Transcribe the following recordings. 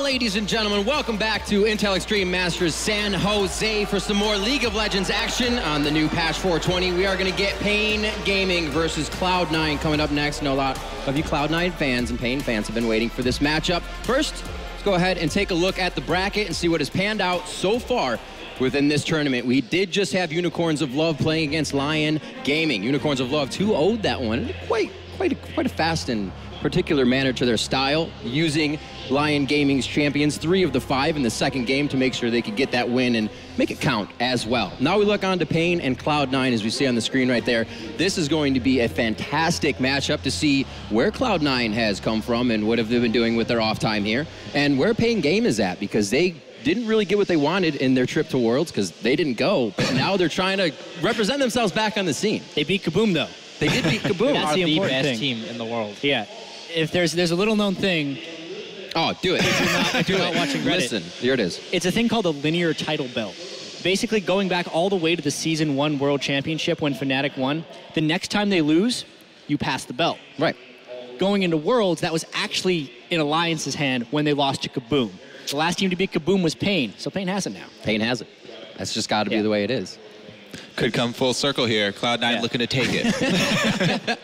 ladies and gentlemen, welcome back to Intel Extreme Masters San Jose for some more League of Legends action on the new patch 420. We are going to get paiN Gaming versus Cloud9 coming up next. I know a lot of you Cloud9 fans and paiN fans have been waiting for this matchup. First, let's go ahead and take a look at the bracket and see what has panned out so far within this tournament. We did just have Unicorns of Love playing against Lion Gaming. Unicorns of Love 2-0'd that one. Quite a fast and particular manner to their style, using Lion Gaming's champions 3 of the 5 in the second game to make sure they could get that win and make it count as well. Now we look on to paiN and Cloud9 as we see on the screen right there. This is going to be a fantastic matchup to see where Cloud9 has come from and what have they been doing with their off time here, and where paiN Game is at, because they didn't really get what they wanted in their trip to Worlds because they didn't go, but now they're trying to represent themselves back on the scene. They beat Kaboom though. They did beat Kaboom. That's the important best thing. team in the world. Yeah. If there's a little known thing. Oh, do it. If you're not watching Reddit. Listen, here it is. It's a thing called a linear title belt. Basically, going back all the way to the Season 1 World Championship when Fnatic won, the next time they lose, you pass the belt. Right. Going into Worlds, that was actually in Alliance's hand when they lost to Kaboom. The last team to beat Kaboom was paiN, so paiN has it now. paiN has it. That's just got to be the way it is. Could come full circle here. Cloud9 looking to take it.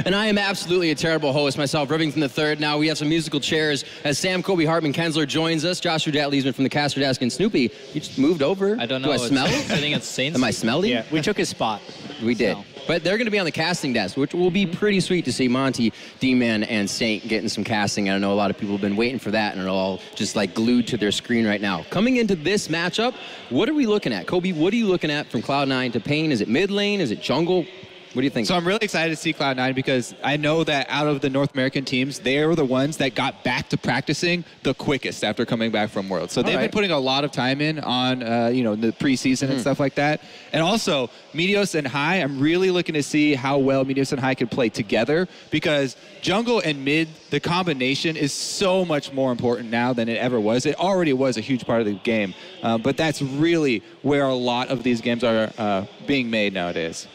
And I am absolutely a terrible host myself, Rivington III. Now we have some musical chairs as Sam, Kobe, Hartman, Kensler joins us. Joshua Leesman from the Caster Desk, and Snoopy, you just moved over. I don't know. Do I smell? I think it's Saints. Am I smelly? Yeah, we took his spot. We did. So. But they're going to be on the casting desk, which will be pretty sweet to see Monty, D-Man, and Saint getting some casting. I know a lot of people have been waiting for that and are all just like glued to their screen right now. Coming into this matchup, what are we looking at? Kobe, what are you looking at from Cloud9 to paiN? Is it mid lane? Is it jungle? What do you think? So I'm really excited to see Cloud9 because I know that out of the North American teams, they were the ones that got back to practicing the quickest after coming back from Worlds. So they've been putting a lot of time in on, the preseason and stuff like that. And also, Meteos and High, I'm really looking to see how well Meteos and High can play together, because jungle and mid, the combination is so much more important now than it ever was. It already was a huge part of the game, but that's really where a lot of these games are being made nowadays.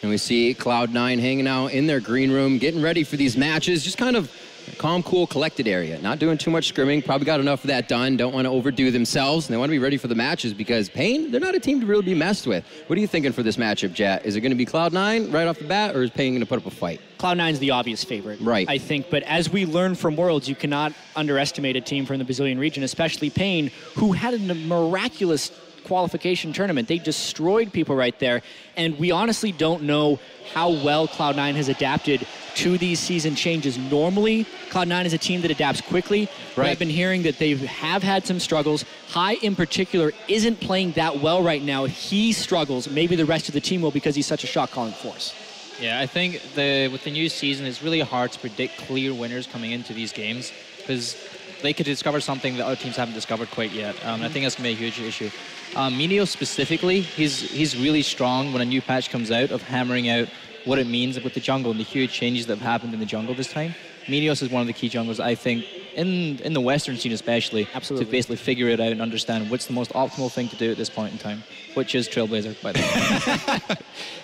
And we see Cloud9 hanging out in their green room, getting ready for these matches, just kind of calm, cool, collected area. Not doing too much scrimming, probably got enough of that done, don't want to overdo themselves, and they want to be ready for the matches because paiN, they're not a team to really be messed with. What are you thinking for this matchup, Jet? Is it going to be Cloud9 right off the bat, or is paiN going to put up a fight? Cloud9's the obvious favorite, right? I think, but as we learned from Worlds, you cannot underestimate a team from the Brazilian region, especially paiN, who had a miraculous qualification tournament. They destroyed people right there, and we honestly don't know how well Cloud9 has adapted to these season changes. Normally, Cloud9 is a team that adapts quickly, but I've been hearing that they have had some struggles. High, in particular, isn't playing that well right now. He struggles. Maybe the rest of the team will, because he's such a shot-calling force. Yeah, I think with the new season, it's really hard to predict clear winners coming into these games, because they could discover something that other teams haven't discovered quite yet. I think that's going to be a huge issue. Meteos specifically, he's really strong when a new patch comes out of hammering out what it means with the jungle and the huge changes that have happened in the jungle this time. Meteos is one of the key junglers, I think, in the Western scene especially, to basically figure it out and understand what's the most optimal thing to do at this point in time, which is Trailblazer, by the way.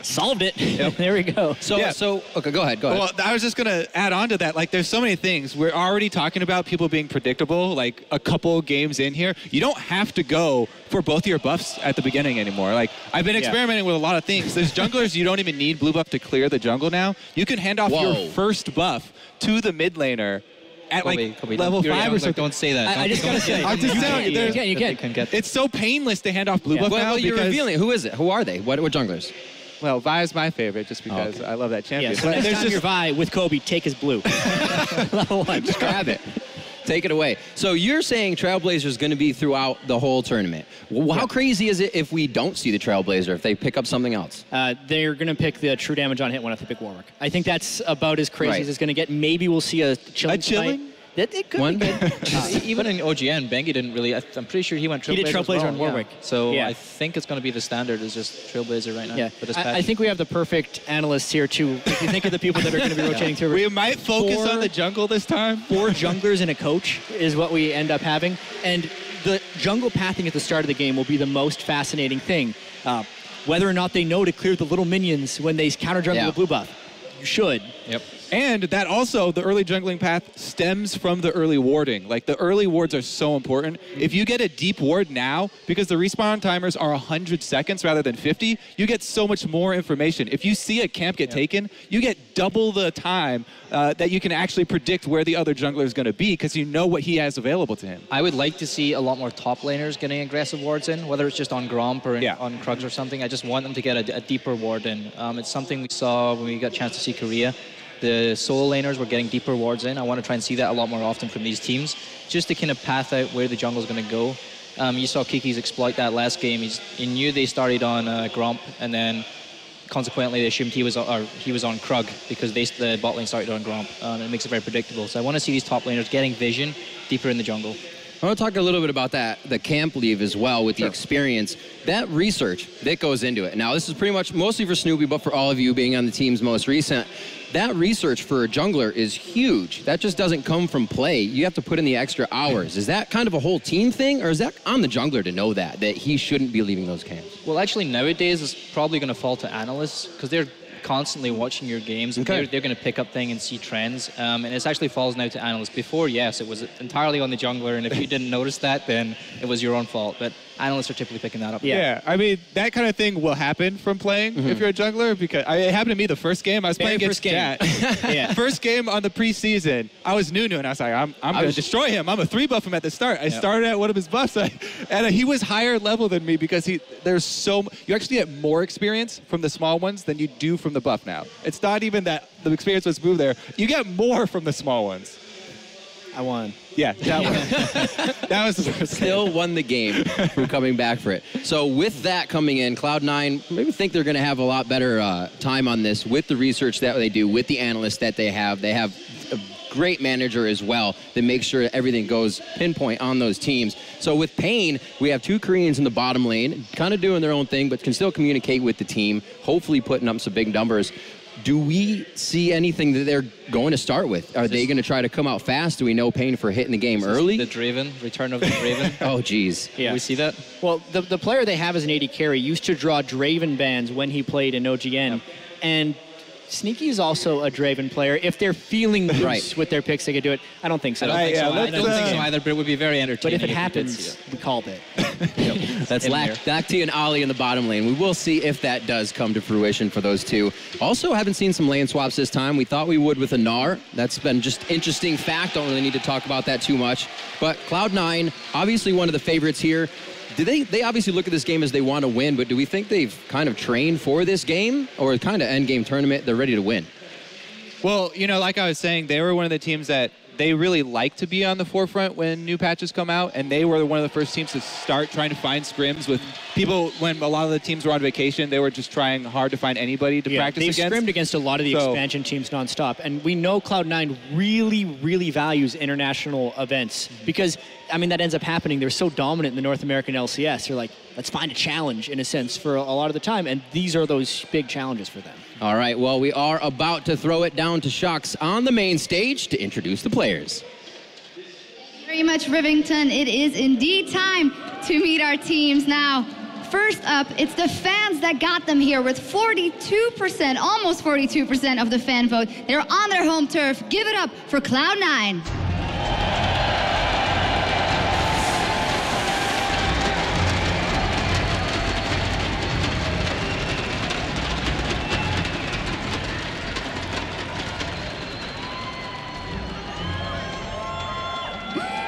Solved it. Yep. There we go. Okay, go ahead. Well, I was just going to add on to that. Like, there's so many things. We're already talking about people being predictable, like a couple games in here. You don't have to go for both your buffs at the beginning anymore. Like, I've been experimenting with a lot of things. There's junglers you don't even need blue buff to clear the jungle now. You can hand off your first buff to the mid laner at Kobe, level 5 or something. Don't say that. I just gotta say, I'm just telling you, you can. It's so painless to hand off blue buff now. Well, you're revealing. Who is it? Who are they? What junglers? Well, Vi is my favorite just because I love that champion. Yeah, so next time you're Vi with Kobe, take his blue. Level 1. Just grab it. Take it away. So you're saying Trailblazer is going to be throughout the whole tournament. Well, how crazy is it if we don't see the Trailblazer, if they pick up something else? They're going to pick the true damage on hit one if they pick Warwick. I think that's about as crazy as it's going to get. Maybe we'll see a chilling fight. It could be good. Even in OGN, Bengi didn't really. I'm pretty sure he went Trailblazer. He did Trailblazer on Warwick. Yeah. So I think it's going to be the standard is just Trailblazer right now. Yeah. For this patch. I think we have the perfect analysts here too. If you think of the people that are going to be rotating through. We might focus on the jungle this time. 4 junglers and a coach is what we end up having. And the jungle pathing at the start of the game will be the most fascinating thing. Whether or not they know to clear the little minions when they counter jungle with blue buff. You should. Yep. And that also, the early jungling path stems from the early warding. Like, the early wards are so important. If you get a deep ward now, because the respawn timers are 100 seconds rather than 50, you get so much more information. If you see a camp get taken, you get double the time that you can actually predict where the other jungler is going to be because you know what he has available to him. I would like to see a lot more top laners getting aggressive wards in, whether it's just on Gromp or on Krugs or something. I just want them to get a deeper ward in. It's something we saw when we got a chance to see Korea. The solo laners were getting deeper wards in. I want to try and see that a lot more often from these teams, just to kind of path out where the jungle is going to go. You saw Kiki's exploit that last game. He knew they started on Gromp, and then consequently they assumed he was on Krug because the bot lane started on Gromp. It makes it very predictable. So I want to see these top laners getting vision deeper in the jungle. I want to talk a little bit about that, the camp leave as well with the experience. That research that goes into it. Now, this is pretty much mostly for Snoopy, but for all of you being on the team's most recent, that research for a jungler is huge. That just doesn't come from play. You have to put in the extra hours. Is that kind of a whole team thing, or is that on the jungler to know that he shouldn't be leaving those camps? Well, actually, nowadays, it's probably going to fall to analysts because they're constantly watching your games. And they're going to pick up things and see trends. And it actually falls now to analysts. Before, yes, it was entirely on the jungler, and if you didn't notice that, then it was your own fault. But analysts are typically picking that up. Yeah, I mean, that kind of thing will happen from playing if you're a jungler, because it happened to me the first game. I was playing against Cat. First game on the preseason, I was new, and I was like, I'm going to destroy him. I'm going to 3-buff him at the start. I started at one of his buffs, and he was higher level than me because you actually get more experience from the small ones than you do from the buff now. It's not even that the experience was moved there. You get more from the small ones. I won. Yeah, that was the first Still won the game from coming back for it. So with that coming in, Cloud9 maybe think they're going to have a lot better time on this with the research that they do, with the analysts that they have. They have a great manager as well that makes sure that everything goes pinpoint on those teams. So with paiN, we have 2 Koreans in the bottom lane, kind of doing their own thing, but can still communicate with the team, hopefully putting up some big numbers. Do we see anything that they're going to start with? Are they going to try to come out fast? Do we know paiN for hitting the game early? The Draven, return of the Draven. Oh, geez. Yeah. We see that? Well, the player they have as an AD carry used to draw Draven bans when he played in OGN. And Sneaky is also a Draven player. If they're feeling loose with their picks, they could do it. I don't think so. I don't think so either, but it would be very entertaining. But if it happens, we called it. That's Lacti and Ollie in the bottom lane. We will see if that does come to fruition for those two. Also, haven't seen some lane swaps this time. We thought we would with a Gnar. That's been just interesting fact. Don't really need to talk about that too much. But Cloud9, obviously one of the favorites here. Do they obviously look at this game as they want to win, but do we think they've kind of trained for this game, or kind of end game tournament, they're ready to win? Well, like I was saying, they were one of the teams that they really like to be on the forefront when new patches come out, and they were one of the first teams to start trying to find scrims with people. When a lot of the teams were on vacation, they were just trying hard to find anybody to practice against. They've scrimmed against a lot of the expansion teams nonstop, and we know Cloud9 really, really values international events because, I mean, that ends up happening. They're so dominant in the North American LCS. They're like, let's find a challenge, in a sense, for a lot of the time, and these are those big challenges for them. All right, well, we are about to throw it down to Shox on the main stage to introduce the players. Very much, Rivington. It is indeed time to meet our teams now. First up, it's the fans that got them here with 42%, almost 42% of the fan vote. They're on their home turf. Give it up for Cloud9.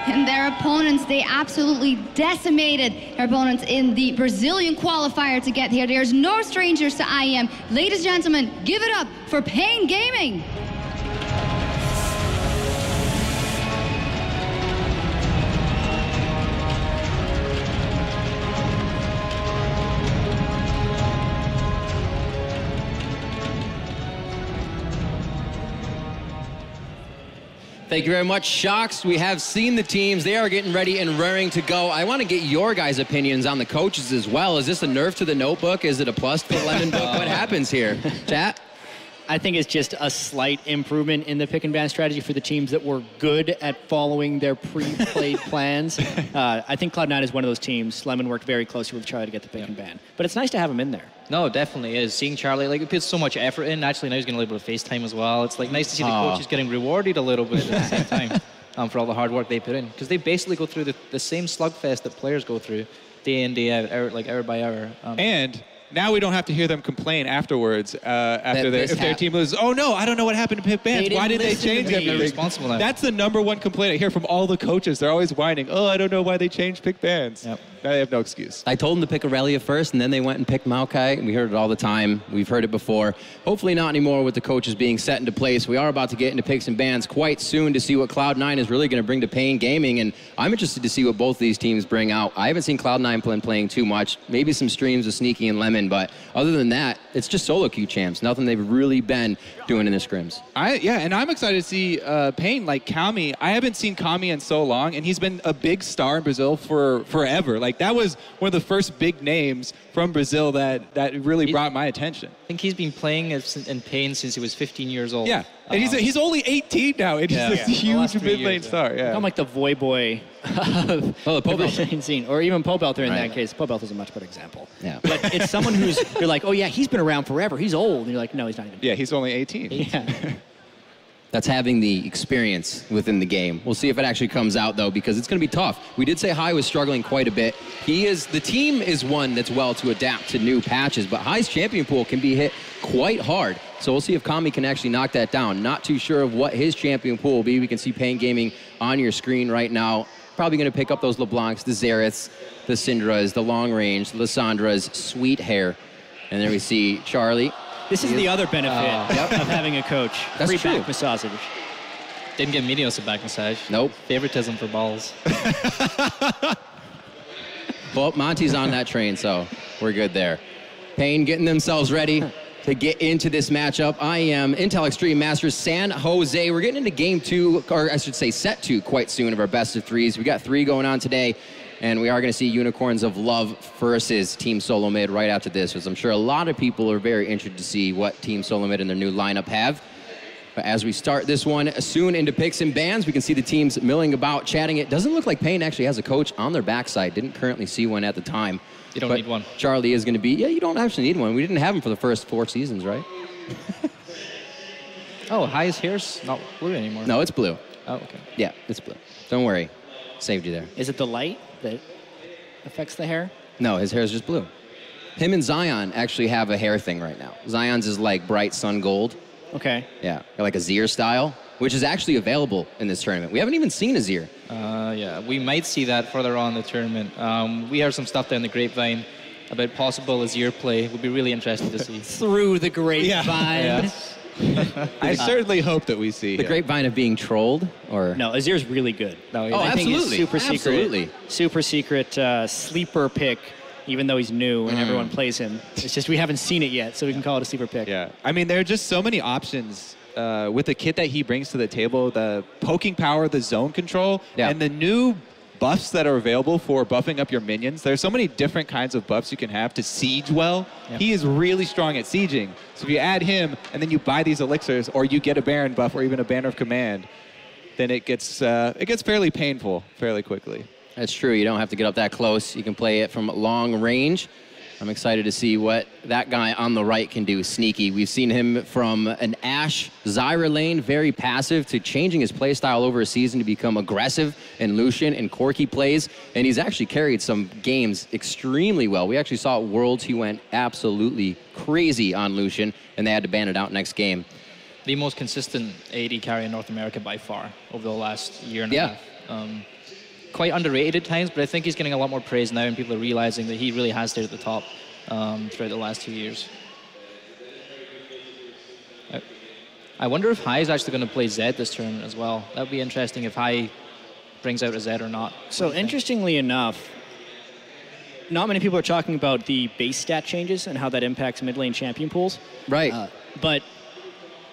And their opponents, they absolutely decimated their opponents in the Brazilian qualifier to get here. There's no strangers to IEM. Ladies and gentlemen, give it up for paiN Gaming. Thank you very much, Shox. We have seen the teams. They are getting ready and raring to go. I want to get your guys' opinions on the coaches as well. Is this a nerf to the notebook? Is it a plus to the lemon book? What happens here? Chat? I think it's just a slight improvement in the pick and ban strategy for the teams that were good at following their pre-played plans. I think Cloud9 is one of those teams. Lemon worked very closely with Charlie to get the pick and ban. But it's nice to have him in there. No, it definitely is. Seeing Charlie, like, he puts so much effort in. Actually, now he's going to be able to FaceTime as well. It's like nice to see the coaches getting rewarded a little bit at the same time for all the hard work they put in. Because they basically go through the same slugfest that players go through day in, day out, hour by hour. And now we don't have to hear them complain afterwards if their team loses. Oh no, I don't know what happened to pick bans. Why did they change everything? They're responsible now. That's the #1 complaint I hear from all the coaches. They're always whining. Oh, I don't know why they changed pick bans. Yep. They have no excuse. I told them to pick Aurelia first, and then they went and picked Maokai. We heard it all the time. We've heard it before. Hopefully not anymore with the coaches being set into place. We are about to get into picks and bans quite soon to see what Cloud9 is really going to bring to paiN Gaming, and I'm interested to see what both these teams bring out. I haven't seen Cloud9 playing too much. Maybe some streams with Sneaky and Lemon, but other than that, it's just solo queue champs. Nothing they've really been doing in the scrims. And I'm excited to see paiN like Kami. I haven't seen Kami in so long, and he's been a big star in Brazil for forever. Like, that was one of the first big names from Brazil that really brought my attention. I think he's been playing in paiN since he was 15 years old. Yeah, and he's only 18 now, and he's this huge mid-lane star. Yeah. I'm like the Voy boy of the Pobelter scene, or even Pobelter in that case. Pobelter's a much better example. Yeah. But it's someone who's, you're like, oh yeah, he's been around forever. He's old. And you're like, no, he's not even. Yeah, he's only 18. Yeah. That's having the experience within the game. We'll see if it actually comes out, though, because it's going to be tough. We did say Hai was struggling quite a bit. The team is one that's well to adapt to new patches, but Hai's champion pool can be hit quite hard. So we'll see if Kami can actually knock that down. Not too sure of what his champion pool will be. We can see paiN Gaming on your screen right now. Probably going to pick up those LeBlancs, the Xeraths, the Syndras, the long range, Lissandras, sweet hair. And there we see Charlie. This is the other benefit of having a coach. That's free true. back massage. Didn't get Meteos a back massage. Nope. Favoritism for balls. Well, Monty's on that train, so we're good there. paiN getting themselves ready to get into this matchup. I am Intel Extreme Masters San Jose. We're getting into game 2, or I should say set 2 quite soon of our best of 3s. We got 3 going on today. And we are going to see Unicorns of Love versus Team Solo Mid right after this, as I'm sure a lot of people are very interested to see what Team Solo Mid and their new lineup have. But as we start this one soon into picks and bans, we can see the teams milling about, chatting. It doesn't look like paiN actually has a coach on their backside. Didn't currently see one at the time. You don't need one. Charlie is going to be, you don't actually need one. We didn't have him for the first 4 seasons, right? Oh, Hai's hair's not blue anymore. No, it's blue. Oh, okay. Yeah, it's blue. Don't worry. Saved you there. Is it the light that affects the hair? No, his hair is just blue. Him and Zion actually have a hair thing right now. Zion's is like bright sun gold. Okay. Yeah, like a Zir style, which is actually available in this tournament. We haven't even seen a Zir. Yeah, we might see that further on in the tournament. We heard some stuff down the grapevine about possible Azir play. Would be really interesting to see. Through the grapevine. Yeah. I certainly hope that we see the grapevine of being trolled, or no, Azir's really good. No, oh, I think he's absolutely, super secret, absolutely, super secret sleeper pick. Even though he's new and everyone plays him, it's just we haven't seen it yet, so we can call it a sleeper pick. Yeah, I mean there are just so many options with the kit that he brings to the table: the poking power, the zone control, and the new buffs that are available for buffing up your minions. There's so many different kinds of buffs you can have to siege well. Yep. He is really strong at sieging. So if you add him and then you buy these elixirs, or you get a Baron buff or even a Banner of Command, then it gets fairly painful fairly quickly. That's true. You don't have to get up that close. You can play it from long range. I'm excited to see what that guy on the right can do, Sneaky. We've seen him from an Ashe Zyra lane, very passive, to changing his playstyle over a season to become aggressive in Lucian and Corki plays. And he's actually carried some games extremely well. We actually saw at Worlds he went absolutely crazy on Lucian, and they had to ban it out next game. The most consistent AD carry in North America by far over the last year and a half. Quite underrated at times, but I think he's getting a lot more praise now, and people are realizing that he really has stayed at the top throughout the last 2 years. I wonder if Hai is actually going to play Zed this tournament as well. That would be interesting if Hai brings out a Zed or not. So interestingly enough, not many people are talking about the base stat changes and how that impacts mid lane champion pools. Right. But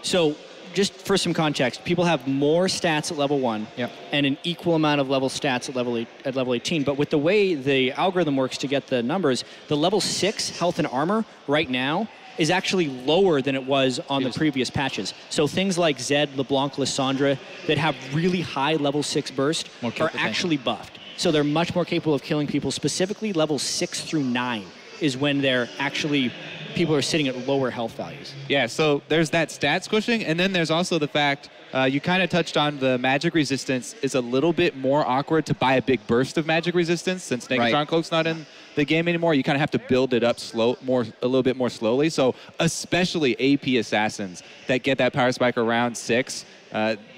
so just for some context, people have more stats at level 1 and an equal amount of level stats at level 18. But with the way the algorithm works to get the numbers, the level 6 health and armor right now is actually lower than it was on the previous patches. So things like Zed, LeBlanc, Lissandra that have really high level 6 burst are actually buffed. So they're much more capable of killing people. Specifically, level 6 through 9 is when they're actually, people are sitting at lower health values. Yeah, so there's that stat squishing, and then there's also the fact, you kind of touched on the magic resistance is a little bit more awkward to buy a big burst of magic resistance since Negatron Cloak's not in the game anymore. You kind of have to build it up a little bit more slowly. So especially AP assassins that get that power spike around 6,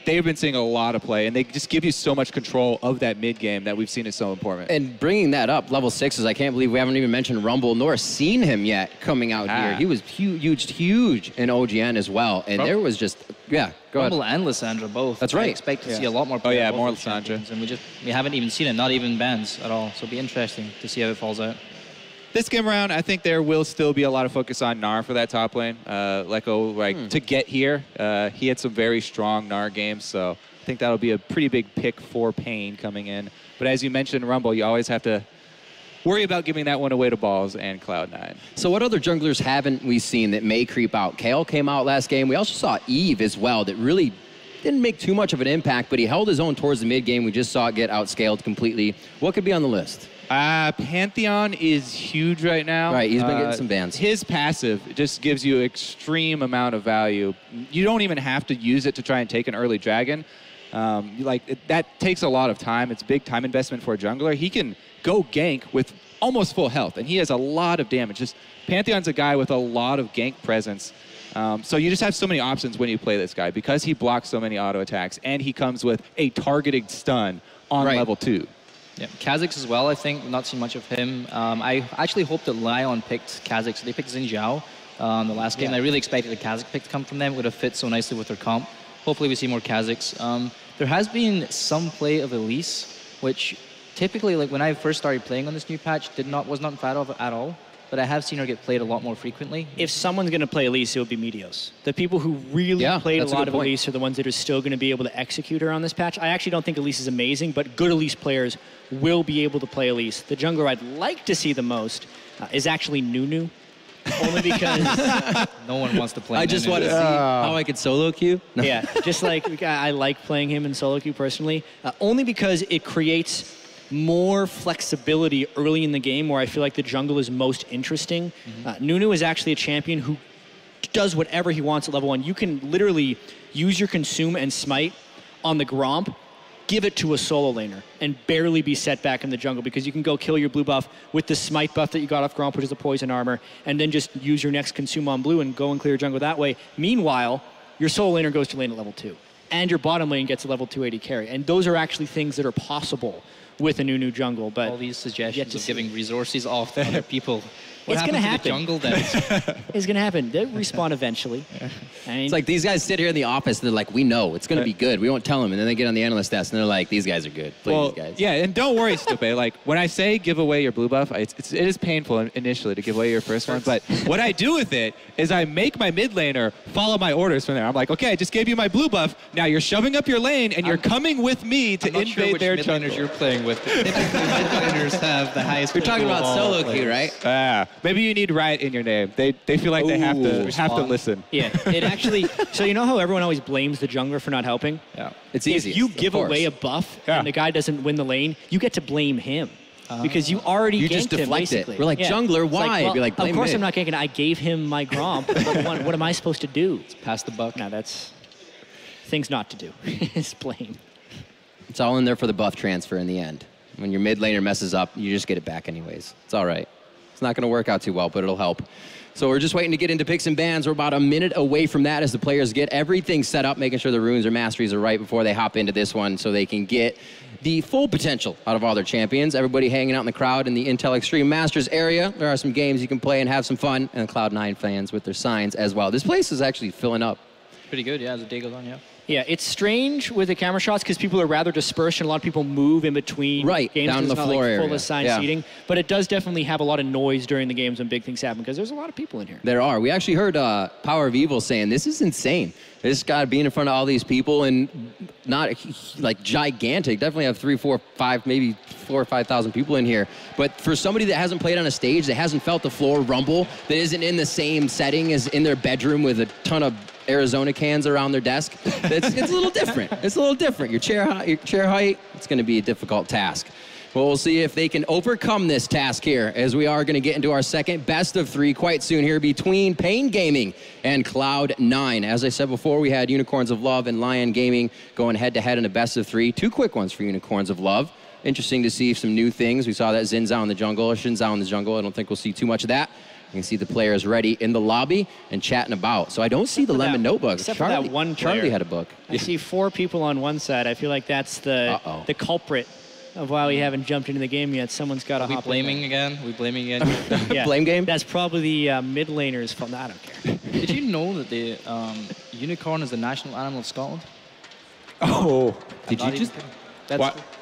they've been seeing a lot of play, and they just give you so much control of that mid game that we've seen is so important. And bringing that up, level 6s, I can't believe we haven't even mentioned Rumble nor seen him yet coming out here. He was huge in OGN as well, and there was just go Rumble ahead. and Lissandra both. That's right. I expect to see a lot more play. More Lissandra. And we haven't even seen it, not even bans at all. So it'll be interesting to see how it falls out. This game around, I think there will still be a lot of focus on Gnar for that top lane. Lecco, to get here, he had some very strong Gnar games, so I think that'll be a pretty big pick for paiN coming in. But as you mentioned, Rumble, you always have to worry about giving that one away to Balls and Cloud9. So what other junglers haven't we seen that may creep out? Kale came out last game. We also saw Eve as well that really didn't make too much of an impact, but he held his own towards the mid game. We just saw it get outscaled completely. What could be on the list? Pantheon is huge right now. Right, he's been getting some bans. His passive just gives you extreme amount of value. You don't even have to use it to try and take an early dragon. That takes a lot of time. It's a big time investment for a jungler. He can go gank with almost full health, and he has a lot of damage. Pantheon's a guy with a lot of gank presence. So you just have so many options when you play this guy because he blocks so many auto attacks, and he comes with a targeted stun on level 2. Yeah, Kha'Zix as well, I think. Not seen much of him. I actually hoped that Lion picked Kha'Zix. They picked Xin Zhao the last game. I really expected a Kha'Zix pick to come from them. It would have fit so nicely with their comp. Hopefully we see more Kha'Zix. There has been some play of Elise, which typically, like when I first started playing on this new patch, was not fan of at all. But I have seen her get played a lot more frequently. If someone's going to play Elise, it would be Meteos. The people who really played a lot of Elise are the ones that are still going to be able to execute her on this patch. I actually don't think Elise is amazing, but good Elise players will be able to play Elise. The jungler I'd like to see the most is actually Nunu. Only because no one wants to play I just want to see how I could solo queue. No. Yeah, just like I like playing him in solo queue personally. Only because it creates more flexibility early in the game where I feel like the jungle is most interesting. Nunu is actually a champion who does whatever he wants at level 1. You can literally use your consume and smite on the Gromp, give it to a solo laner, and barely be set back in the jungle because you can go kill your blue buff with the smite buff that you got off Gromp, which is a poison armor, and then just use your next consume on blue and go and clear jungle that way. Meanwhile, your solo laner goes to lane at level 2, and your bottom lane gets a level 280 carry. And those are actually things that are possible with a new jungle, but all these suggestions of giving resources off to other people. It's going to happen. Jungle then? It's going to happen. They'll respawn eventually. I mean, it's like these guys sit here in the office and they're like, we know it's going to be good. We won't tell them. And then they get on the analyst desk and they're like, these guys are good. Play these guys. Yeah, and don't worry, Stupe. Like when I say give away your blue buff, it is painful initially to give away your first one. But what I do with it is I make my mid laner follow my orders from there. I'm like, okay, I just gave you my blue buff. Now you're shoving up your lane and you're coming with me to invade their jungle. You're playing with. Typically, mid laners have the highest. You're talking about solo queue, right? Maybe you need Riot in your name. They feel like they have to listen. Yeah, it actually. So you know how everyone always blames the jungler for not helping? Yeah, it's easy. If you give away a buff and the guy doesn't win the lane, you get to blame him. Because you already just ganked him, deflect basically. it. We're like, jungler, why? Well, Be like, blame of course it. I'm not ganking. I gave him my Gromp. What am I supposed to do? Pass the buck. No, that's things not to do. Is blame. It's all in there for the buff transfer in the end. When your mid laner messes up, you just get it back anyways. It's all right. It's not going to work out too well, but it'll help. So we're just waiting to get into picks and bans. We're about a minute away from that as the players get everything set up, making sure the runes or masteries are right before they hop into this one so they can get the full potential out of all their champions. Everybody hanging out in the crowd in the Intel Extreme Masters area. There are some games you can play and have some fun, and Cloud9 fans with their signs as well. This place is actually filling up. Pretty good, yeah, as the day goes on, yeah. Yeah, it's strange with the camera shots because people are rather dispersed and a lot of people move in between games. Down the not floor like area. full assigned seating. But it does definitely have a lot of noise during the games when big things happen because there's a lot of people in here. There are. We actually heard Power of Evil saying, this is insane. This guy being in front of all these people and not like gigantic. Definitely have 3, 4, 5, maybe 4,000 or 5,000 people in here. But for somebody that hasn't played on a stage, that hasn't felt the floor rumble, that isn't in the same setting as in their bedroom with a ton of Arizona cans around their desk, it's a little different. It's a little different. Your chair height, it's going to be a difficult task. Well, we'll see if they can overcome this task here, as we are going to get into our second best of 3 quite soon here between paiN Gaming and Cloud9. As I said before, we had Unicorns of Love and Lion Gaming going head-to-head in a best of 3. 2 quick ones for Unicorns of Love. Interesting to see some new things. We saw that Xin Zhao in the jungle, or Xin Zhao in the jungle. I don't think we'll see too much of that. You can see the players ready in the lobby and chatting about. So I don't see the lemon notebook. Except for that one player. Charlie had a book. I see 4 people on one side. I feel like that's the culprit of why we haven't jumped into the game yet. Someone's got to hop in. Blaming again? We blaming again? Yeah. Blame game? That's probably the mid laner's fault. No, I don't care. Did you know that the unicorn is the national animal of Scotland? Oh. Did you just...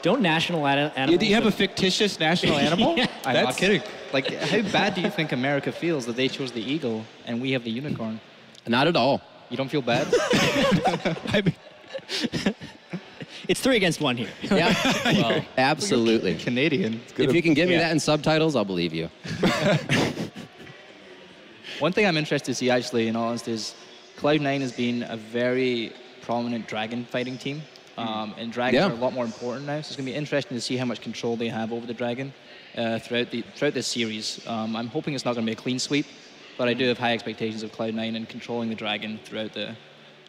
Don't national animals... Do you have a fictitious national animal? I'm not kidding. Like, how bad do you think America feels that they chose the eagle and we have the unicorn? Not at all. You don't feel bad? It's 3 against 1 here. Yeah, well, absolutely. Canadian. If you can give me that in subtitles, I'll believe you. One thing I'm interested to see, actually, in all honesty, is Cloud9 has been a very prominent dragon fighting team. And dragons are a lot more important now, so it's going to be interesting to see how much control they have over the dragon throughout this series. I'm hoping it's not going to be a clean sweep, but I do have high expectations of Cloud9 and controlling the dragon throughout the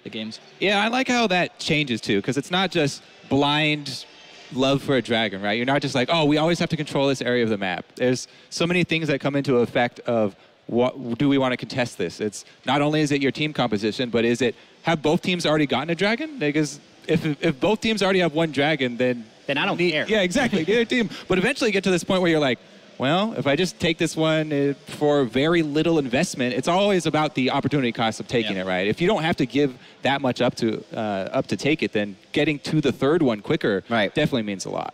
games. Yeah, I like how that changes too, because it's not just blind love for a dragon, right? You're not just like, oh, we always have to control this area of the map. There's so many things that come into effect of what do we want to contest this. It's not only is it your team composition, but is it have both teams already gotten a dragon? Because if both teams already have one dragon, then I don't care. Yeah, exactly. Neither team. But eventually you get to this point where you're like, well, if I just take this one for very little investment, it's always about the opportunity cost of taking it, right? If you don't have to give that much up to take it, then getting to the third one quicker definitely means a lot.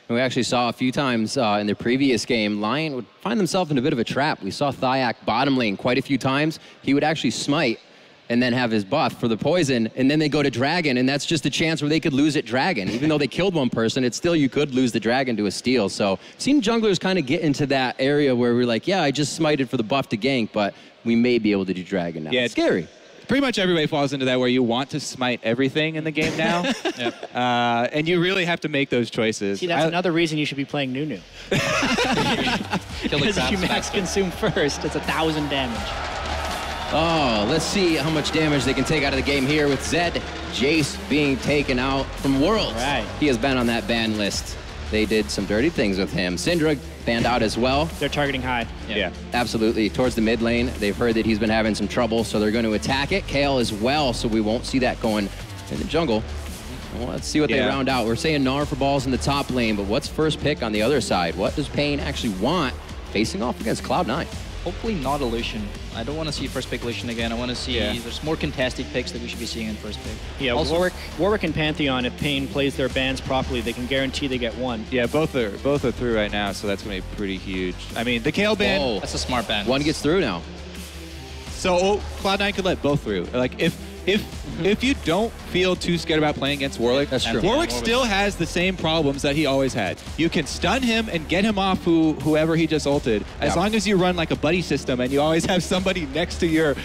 And we actually saw a few times in the previous game, Lion would find themselves in a bit of a trap. We saw Thyak bottom lane quite a few times. He would actually smite and then have his buff for the poison, and then they go to Dragon, and that's just a chance where they could lose at Dragon. Even though they killed one person, it's still you could lose the Dragon to a steal. So seen junglers kind of get into that area where we're like, yeah, I just smited for the buff to gank, but we may be able to do Dragon now. Yeah, it's scary. Pretty much everybody falls into that where you want to smite everything in the game now. And you really have to make those choices. See, that's another reason you should be playing Nunu. Because if you max consume first, it's 1,000 damage. Oh, let's see how much damage they can take out of the game here with Zed. Jace being taken out from Worlds. Right. He has been on that ban list. They did some dirty things with him. Syndra banned out as well. They're targeting high. Yeah. Absolutely. Towards the mid lane, they've heard that he's been having some trouble, so they're going to attack it. Kayle as well, so we won't see that going in the jungle. Well, let's see what they round out. We're saying Gnar for balls in the top lane, but what's first pick on the other side? What does paiN actually want facing off against Cloud9? Hopefully not a Lucian. I don't want to see first pick Lucian again. I want to see there's more contested picks that we should be seeing in first pick. Yeah, also, Warwick and Pantheon, if paiN plays their bans properly, they can guarantee they get one. Yeah, both are through right now, so that's going to be pretty huge. I mean, the Kayle ban... That's a smart ban. One gets through now. So Cloud9 could let both through. Like, if you don't feel too scared about playing against Warwick, that's true. Warwick still has the same problems that he always had. You can stun him and get him off whoever he just ulted. As long as you run like a buddy system and you always have somebody next to your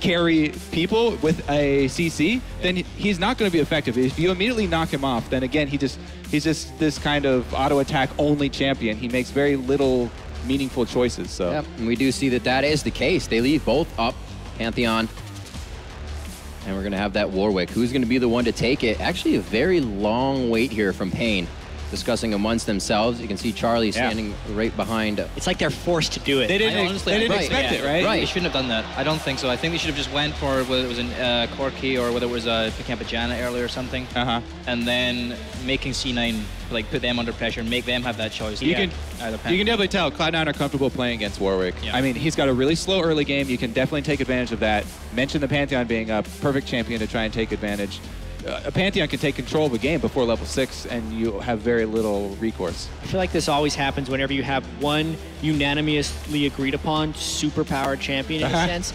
carry people with a CC, then he's not going to be effective. If you immediately knock him off, then again, he's just this kind of auto attack only champion. He makes very little meaningful choices. So yep, and we do see that is the case. They leave both up, Pantheon. And we're going to have that Warwick. Who's going to be the one to take it? Actually, a very long wait here from paiN. Discussing amongst themselves. You can see Charlie standing right behind. It's like they're forced to do it. They didn't expect it, right? They shouldn't have done that. I don't think so. I think they should have just went for whether it was in Corki or whether it was picking up a Janna earlier or something. And then making C9, like put them under pressure and make them have that choice. You can definitely tell Cloud9 are comfortable playing against Warwick. Yeah. I mean, he's got a really slow early game. You can definitely take advantage of that. Mention the Pantheon being a perfect champion to try and take advantage. a Pantheon can take control of a game before level 6, and you have very little recourse. I feel like this always happens whenever you have one unanimously agreed upon superpowered champion in a sense.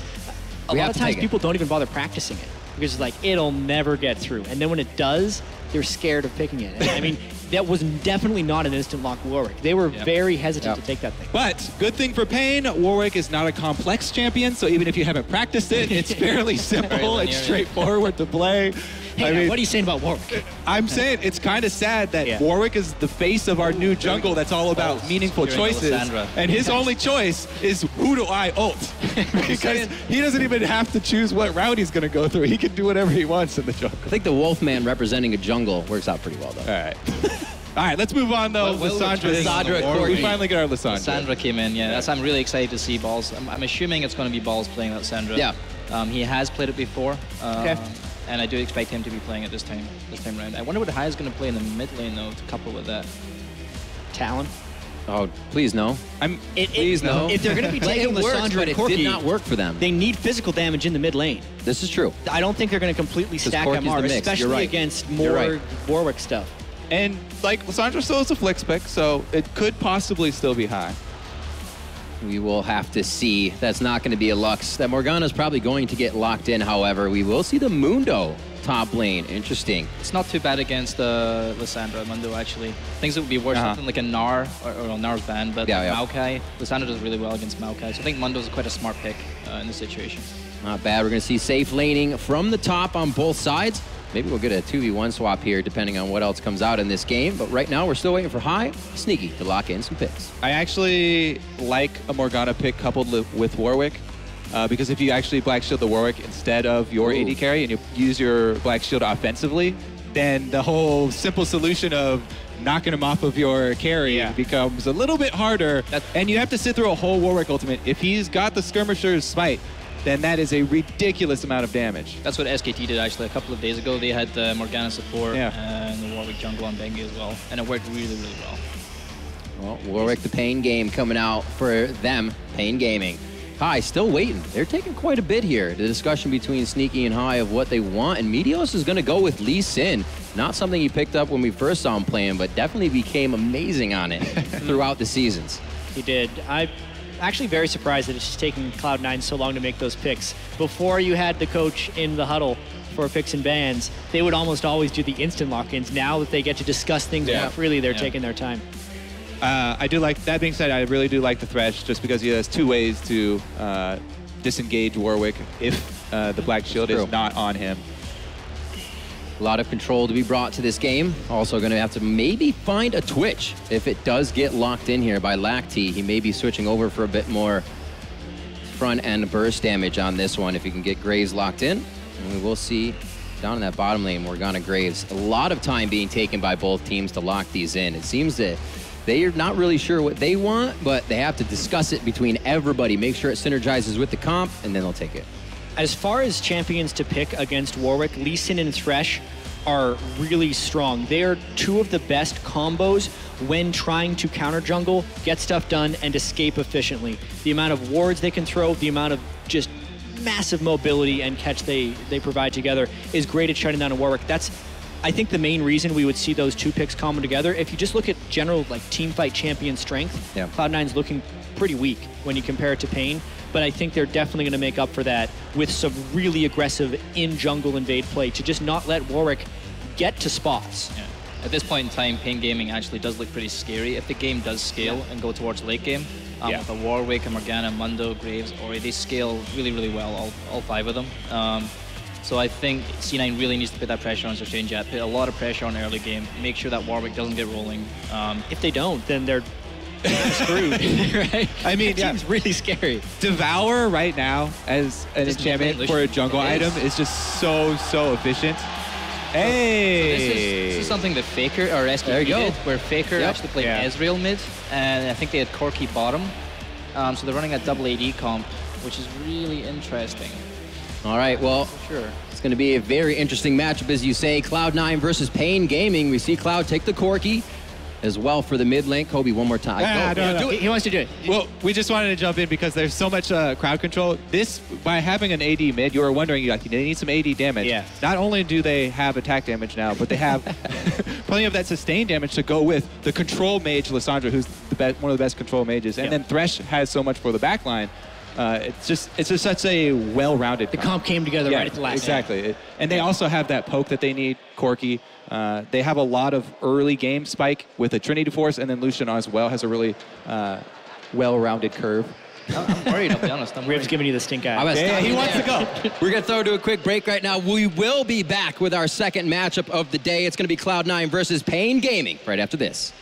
A lot of times people don't even bother practicing it because it's like, it'll never get through. And then when it does, they're scared of picking it. And I mean, that was definitely not an instant lock Warwick. They were very hesitant to take that thing. But good thing for paiN, Warwick is not a complex champion, so even if you haven't practiced it, it's fairly simple and straightforward to play. Hey, I mean, what are you saying about Warwick? I'm saying it's kind of sad that Warwick is the face of our new jungle that's all about meaningful choices. And his only choice is, who do I ult? Because he doesn't even have to choose what route he's going to go through. He can do whatever he wants in the jungle. I think the Wolfman representing a jungle works out pretty well, though. All right. All right, let's move on, though. Lissandra, we finally get our Lissandra. Lissandra came in, I'm really excited to see Balls. I'm assuming it's going to be Balls playing Lissandra. Yeah. He has played it before. And I do expect him to be playing it this time around. I wonder what Hai is going to play in the mid lane, though, to couple with that. Talon? Oh, please no. Please no. If they're going to be taking Lissandra and Corki, it did not work for them. They need physical damage in the mid lane. This is true. I don't think they're going to completely stack MR, especially against more Warwick stuff. And, like, Lissandra still is a flex pick, so it could possibly still be Hai. We will have to see. That's not going to be a Lux. That Morgana's probably going to get locked in, however. We will see the Mundo top lane. Interesting. It's not too bad against Lissandra, Mundo, actually. Things that would be worse, something like a Gnar, or Gnar's banned, but Maokai. Lissandra does really well against Maokai, so I think Mundo's quite a smart pick in this situation. Not bad. We're going to see safe laning from the top on both sides. Maybe we'll get a 2v1 swap here, depending on what else comes out in this game. But right now, we're still waiting for Hai, Sneaky, to lock in some picks. I actually like a Morgana pick coupled with Warwick, because if you actually Black Shield the Warwick instead of your AD carry and you use your Black Shield offensively, then the whole simple solution of knocking him off of your carry becomes a little bit harder. And you have to sit through a whole Warwick ultimate. If he's got the Skirmisher's Smite, then that is a ridiculous amount of damage. That's what SKT did, actually. A couple of days ago, they had the Morgana support and the Warwick jungle on Bengi as well, and it worked really, really well. Well, Warwick, the paiN game coming out for them, paiN Gaming. Hai still waiting. They're taking quite a bit here. The discussion between Sneaky and Hai of what they want, and Meteos is going to go with Lee Sin. Not something he picked up when we first saw him playing, but definitely became amazing on it throughout the seasons. He did. I'm actually very surprised that it's taking Cloud9 so long to make those picks. Before you had the coach in the huddle for picks and bans, they would almost always do the instant lock-ins. Now that they get to discuss things more freely, they're taking their time. I do like, that being said, I really do like the Thresh just because he has two ways to disengage Warwick if the Black Shield is not on him. A lot of control to be brought to this game. Also going to have to maybe find a Twitch if it does get locked in here by Lacti. He may be switching over for a bit more front end burst damage on this one if he can get Graves locked in. And we will see down in that bottom lane, Morgana Graves. A lot of time being taken by both teams to lock these in. It seems that they are not really sure what they want, but they have to discuss it between everybody, make sure it synergizes with the comp, and then they'll take it. As far as champions to pick against Warwick, Lee Sin and Thresh are really strong. They are two of the best combos when trying to counter jungle, get stuff done, and escape efficiently. The amount of wards they can throw, the amount of just massive mobility and catch they provide together is great at shutting down a Warwick. That's, I think, the main reason we would see those two picks combo together. If you just look at general like team fight champion strength, Cloud9's looking pretty weak when you compare it to paiN. But I think they're definitely going to make up for that with some really aggressive in-jungle invade play to just not let Warwick get to spots. Yeah. At this point in time, paiN Gaming actually does look pretty scary. If the game does scale and go towards late game, with a Warwick, a Morgana, Mundo, Graves, Ori, they scale really, really well, all five of them. So I think C9 really needs to put that pressure on Sustain Jet, put a lot of pressure on early game, make sure that Warwick doesn't get rolling. If they don't, then they're screwed, right? I mean, it seems really scary. Devour right now as an enchantment for a jungle item is just so efficient. Hey! So this is something that Faker or SKT did, where Faker actually played Ezreal mid, and I think they had Corki bottom. So they're running a double AD comp, which is really interesting. All right, well, it's going to be a very interesting matchup, as you say. Cloud9 versus paiN Gaming. We see Cloud take the Corki. as well for the mid lane. Kobe, one more time. No. He wants to do it. Well, we just wanted to jump in because there's so much crowd control. This, by having an AD mid, you were wondering, like, they need some AD damage. Yeah. Not only do they have attack damage now, but they have plenty of that sustained damage to go with the control mage, Lissandra, who's one of the best control mages. And then Thresh has so much for the backline. It's just such a well-rounded The comp came together right at the last Exactly. And they also have that poke that they need, Corki. They have a lot of early game spike with a Trinity Force, and then Lucian as well has a really well-rounded curve. I'm worried, I'll be honest. Riv's giving you the stink eye. He wants to go. We're going to throw to a quick break right now. We will be back with our second matchup of the day. It's going to be Cloud9 versus paiN Gaming right after this.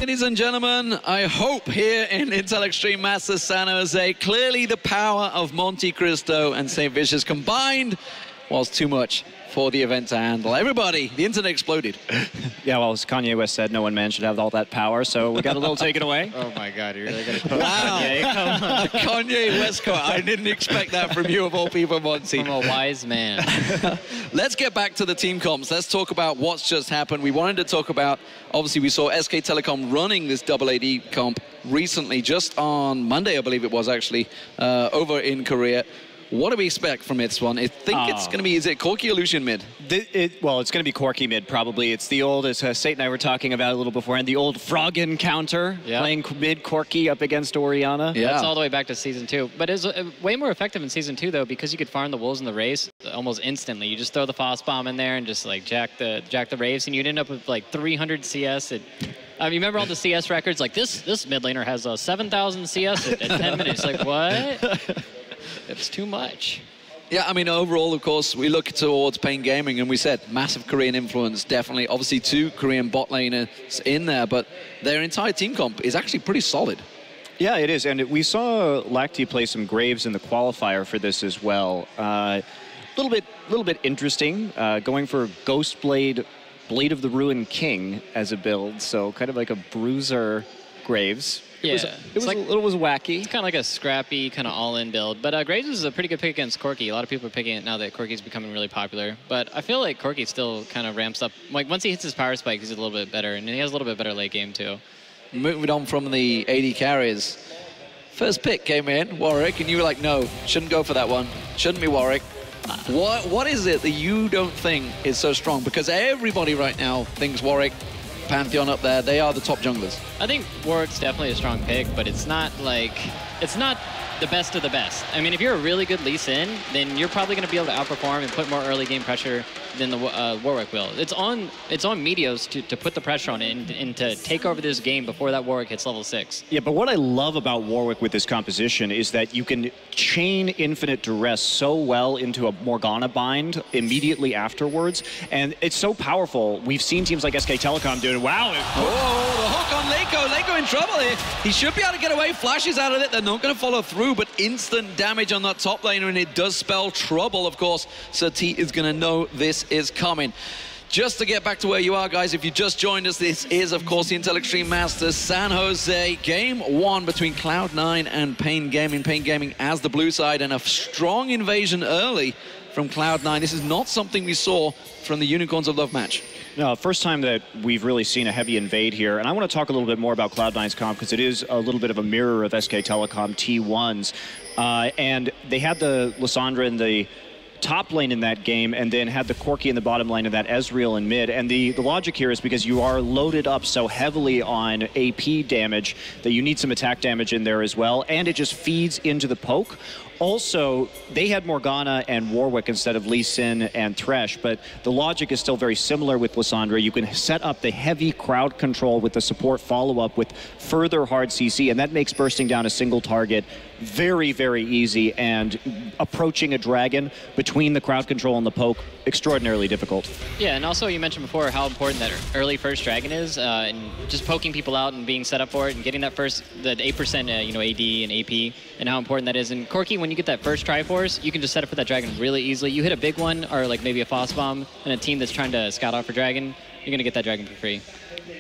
Ladies and gentlemen, I hope here in Intel Extreme Masters San Jose, clearly the power of Monte Cristo and St. Vicious combined was too much for the event to handle. Everybody, the internet exploded. Yeah, well, as Kanye West said, no one man should have all that power, so we got a little taken away. Oh my God, you're really gonna quote Wow. Kanye? Kanye West quote. I didn't expect that from you of all people, Monty. From a wise man. Let's get back to the team comps. Let's talk about what's just happened. We wanted to talk about, obviously we saw SK Telecom running this double AD comp recently, just on Monday, I believe it was actually, over in Korea. What do we expect from this one? I think it's going to be, is it Corki or Lucian mid? Well, it's going to be Corki mid, probably. It's the old, as Sate and I were talking about a little beforehand, the old Froggen counter, playing mid Corki up against Orianna. Yeah. That's all the way back to Season 2. But it's way more effective in Season 2, though, because you could farm the Wolves in the race almost instantly. You just throw the Phos Bomb in there and just, like, jack the Raves, and you'd end up with, like, 300 CS. You remember all the CS records? Like, this mid laner has 7,000 CS at 10 minutes. Like, what? It's too much. Yeah, I mean, overall, of course, we look towards paiN Gaming, and we said massive Korean influence, definitely. Obviously, 2 Korean bot laners in there, but their entire team comp is actually pretty solid. Yeah, it is, and we saw Lacti play some Graves in the qualifier for this as well. Little bit interesting, going for Ghostblade, Blade of the Ruined King as a build, so kind of like a bruiser Graves. Yeah, it was wacky. It's kind of like a scrappy, kind of all-in build. But Graves is a pretty good pick against Corki. A lot of people are picking it now that Corki's becoming really popular. But I feel like Corki still kind of ramps up. Like, once he hits his power spike, he's a little bit better. And he has a little bit better late game, too. Moving on from the AD carriers. First pick came in, Warwick, and you were like, no, shouldn't go for that one. Shouldn't be Warwick. What is it that you don't think is so strong? Because everybody right now thinks Warwick, Pantheon up there, they are the top junglers. I think Warwick's definitely a strong pick, but it's not like, it's not the best of the best. I mean, if you're a really good Lee Sin, then you're probably going to be able to outperform and put more early game pressure than the Warwick will. It's on Meteos to put the pressure on it and to take over this game before that Warwick hits level 6. Yeah, but what I love about Warwick with this composition is that you can chain Infinite Duress so well into a Morgana bind immediately afterwards, and it's so powerful. We've seen teams like SK Telecom do it. Wow. Oh, the hook on Leiko. Leiko in trouble here. He should be able to get away. Flashes out of it. They're not going to follow through, but instant damage on that top laner, and it does spell trouble, of course. So T is going to know this is coming. Just to get back to where you are, guys, if you just joined us, this is, of course, the Intel Extreme Masters San Jose. Game 1 between Cloud9 and paiN Gaming. paiN Gaming as the blue side, and a strong invasion early from Cloud9. This is not something we saw from the Unicorns of Love match. No, first time that we've really seen a heavy invade here. And I want to talk a little bit more about Cloud9's comp because it is a little bit of a mirror of SK Telecom T1's. And they had the Lissandra in the top lane in that game, and then had the Corki in the bottom lane and that Ezreal in mid. And the logic here is because you are loaded up so heavily on AP damage that you need some attack damage in there as well, and it just feeds into the poke. Also, they had Morgana and Warwick instead of Lee Sin and Thresh, but the logic is still very similar with Lissandra. You can set up the heavy crowd control with the support follow-up with further hard CC, and that makes bursting down a single target very, very easy, and approaching a dragon between the crowd control and the poke, extraordinarily difficult. Yeah, and also you mentioned before how important that early first dragon is, and just poking people out and being set up for it, and getting that first, the 8% AD and AP, and how important that is. And Corki, when you get that first Triforce, you can just set up for that dragon really easily. You hit a big one, or like maybe a Foss Bomb, and a team that's trying to scout out for dragon, you're gonna get that dragon for free.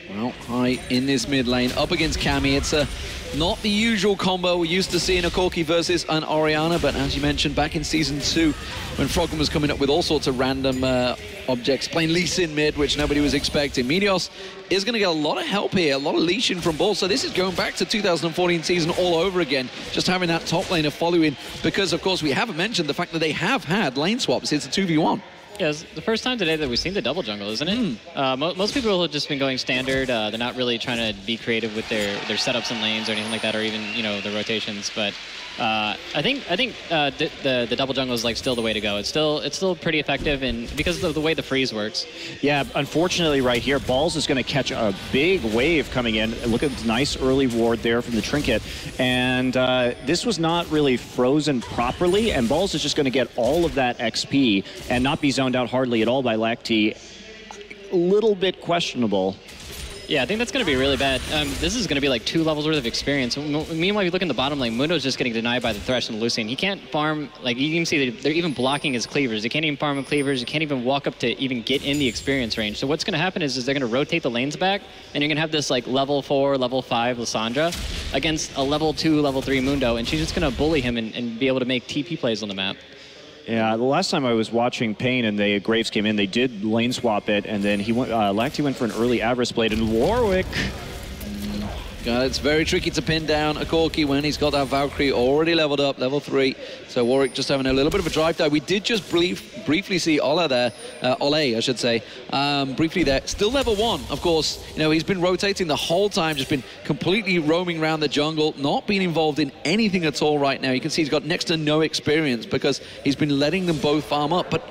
Well, high in this mid lane, up against Cammy. It's not the usual combo we're used to seeing a Corki versus an Orianna, but as you mentioned, back in Season 2, when Frogman was coming up with all sorts of random objects, playing Lee Sin mid, which nobody was expecting. Meteos is going to get a lot of help here, a lot of leashing from Balls, so this is going back to 2014 season all over again, just having that top laner following, because, of course, we haven't mentioned the fact that they have had lane swaps. It's a 2v1. Yeah, it's the first time today that we've seen the double jungle, isn't it? Most people have just been going standard. They're not really trying to be creative with their setups and lanes or anything like that, or even the rotations. But I think the double jungle is like still the way to go. It's still pretty effective, and because of the way the freeze works. Yeah, unfortunately, right here, Balls is going to catch a big wave coming in. Look at the nice early ward there from the Trinket, and this was not really frozen properly, and Balls is just going to get all of that XP and not be zoned out hardly at all by Lacti. A little bit questionable. Yeah, I think that's going to be really bad. This is going to be like 2 levels worth of experience. Meanwhile, if you look in the bottom lane, Mundo's just getting denied by the Thresh and the Lucian. He can't farm, like you can see that they're even blocking his cleavers. They can't even farm with cleavers. You can't even walk up to even get in the experience range. So what's going to happen is they're going to rotate the lanes back, and you're going to have this like level 4, level 5 Lissandra against a level 2, level 3 Mundo, and she's just going to bully him and be able to make TP plays on the map. Yeah, the last time I was watching paiN and the Graves came in, they did lane swap it, and then he went, Lacti went for an early Avarice Blade, and Warwick. God, it's very tricky to pin down a Corki when he's got that Valkyrie already leveled up, level 3. So Warwick just having a little bit of a drive there. We did just briefly see Ola there, Ole, I should say, briefly there. Still level 1, of course. He's been rotating the whole time, just been completely roaming around the jungle, not being involved in anything at all right now. You can see he's got next to no experience because he's been letting them both farm up. But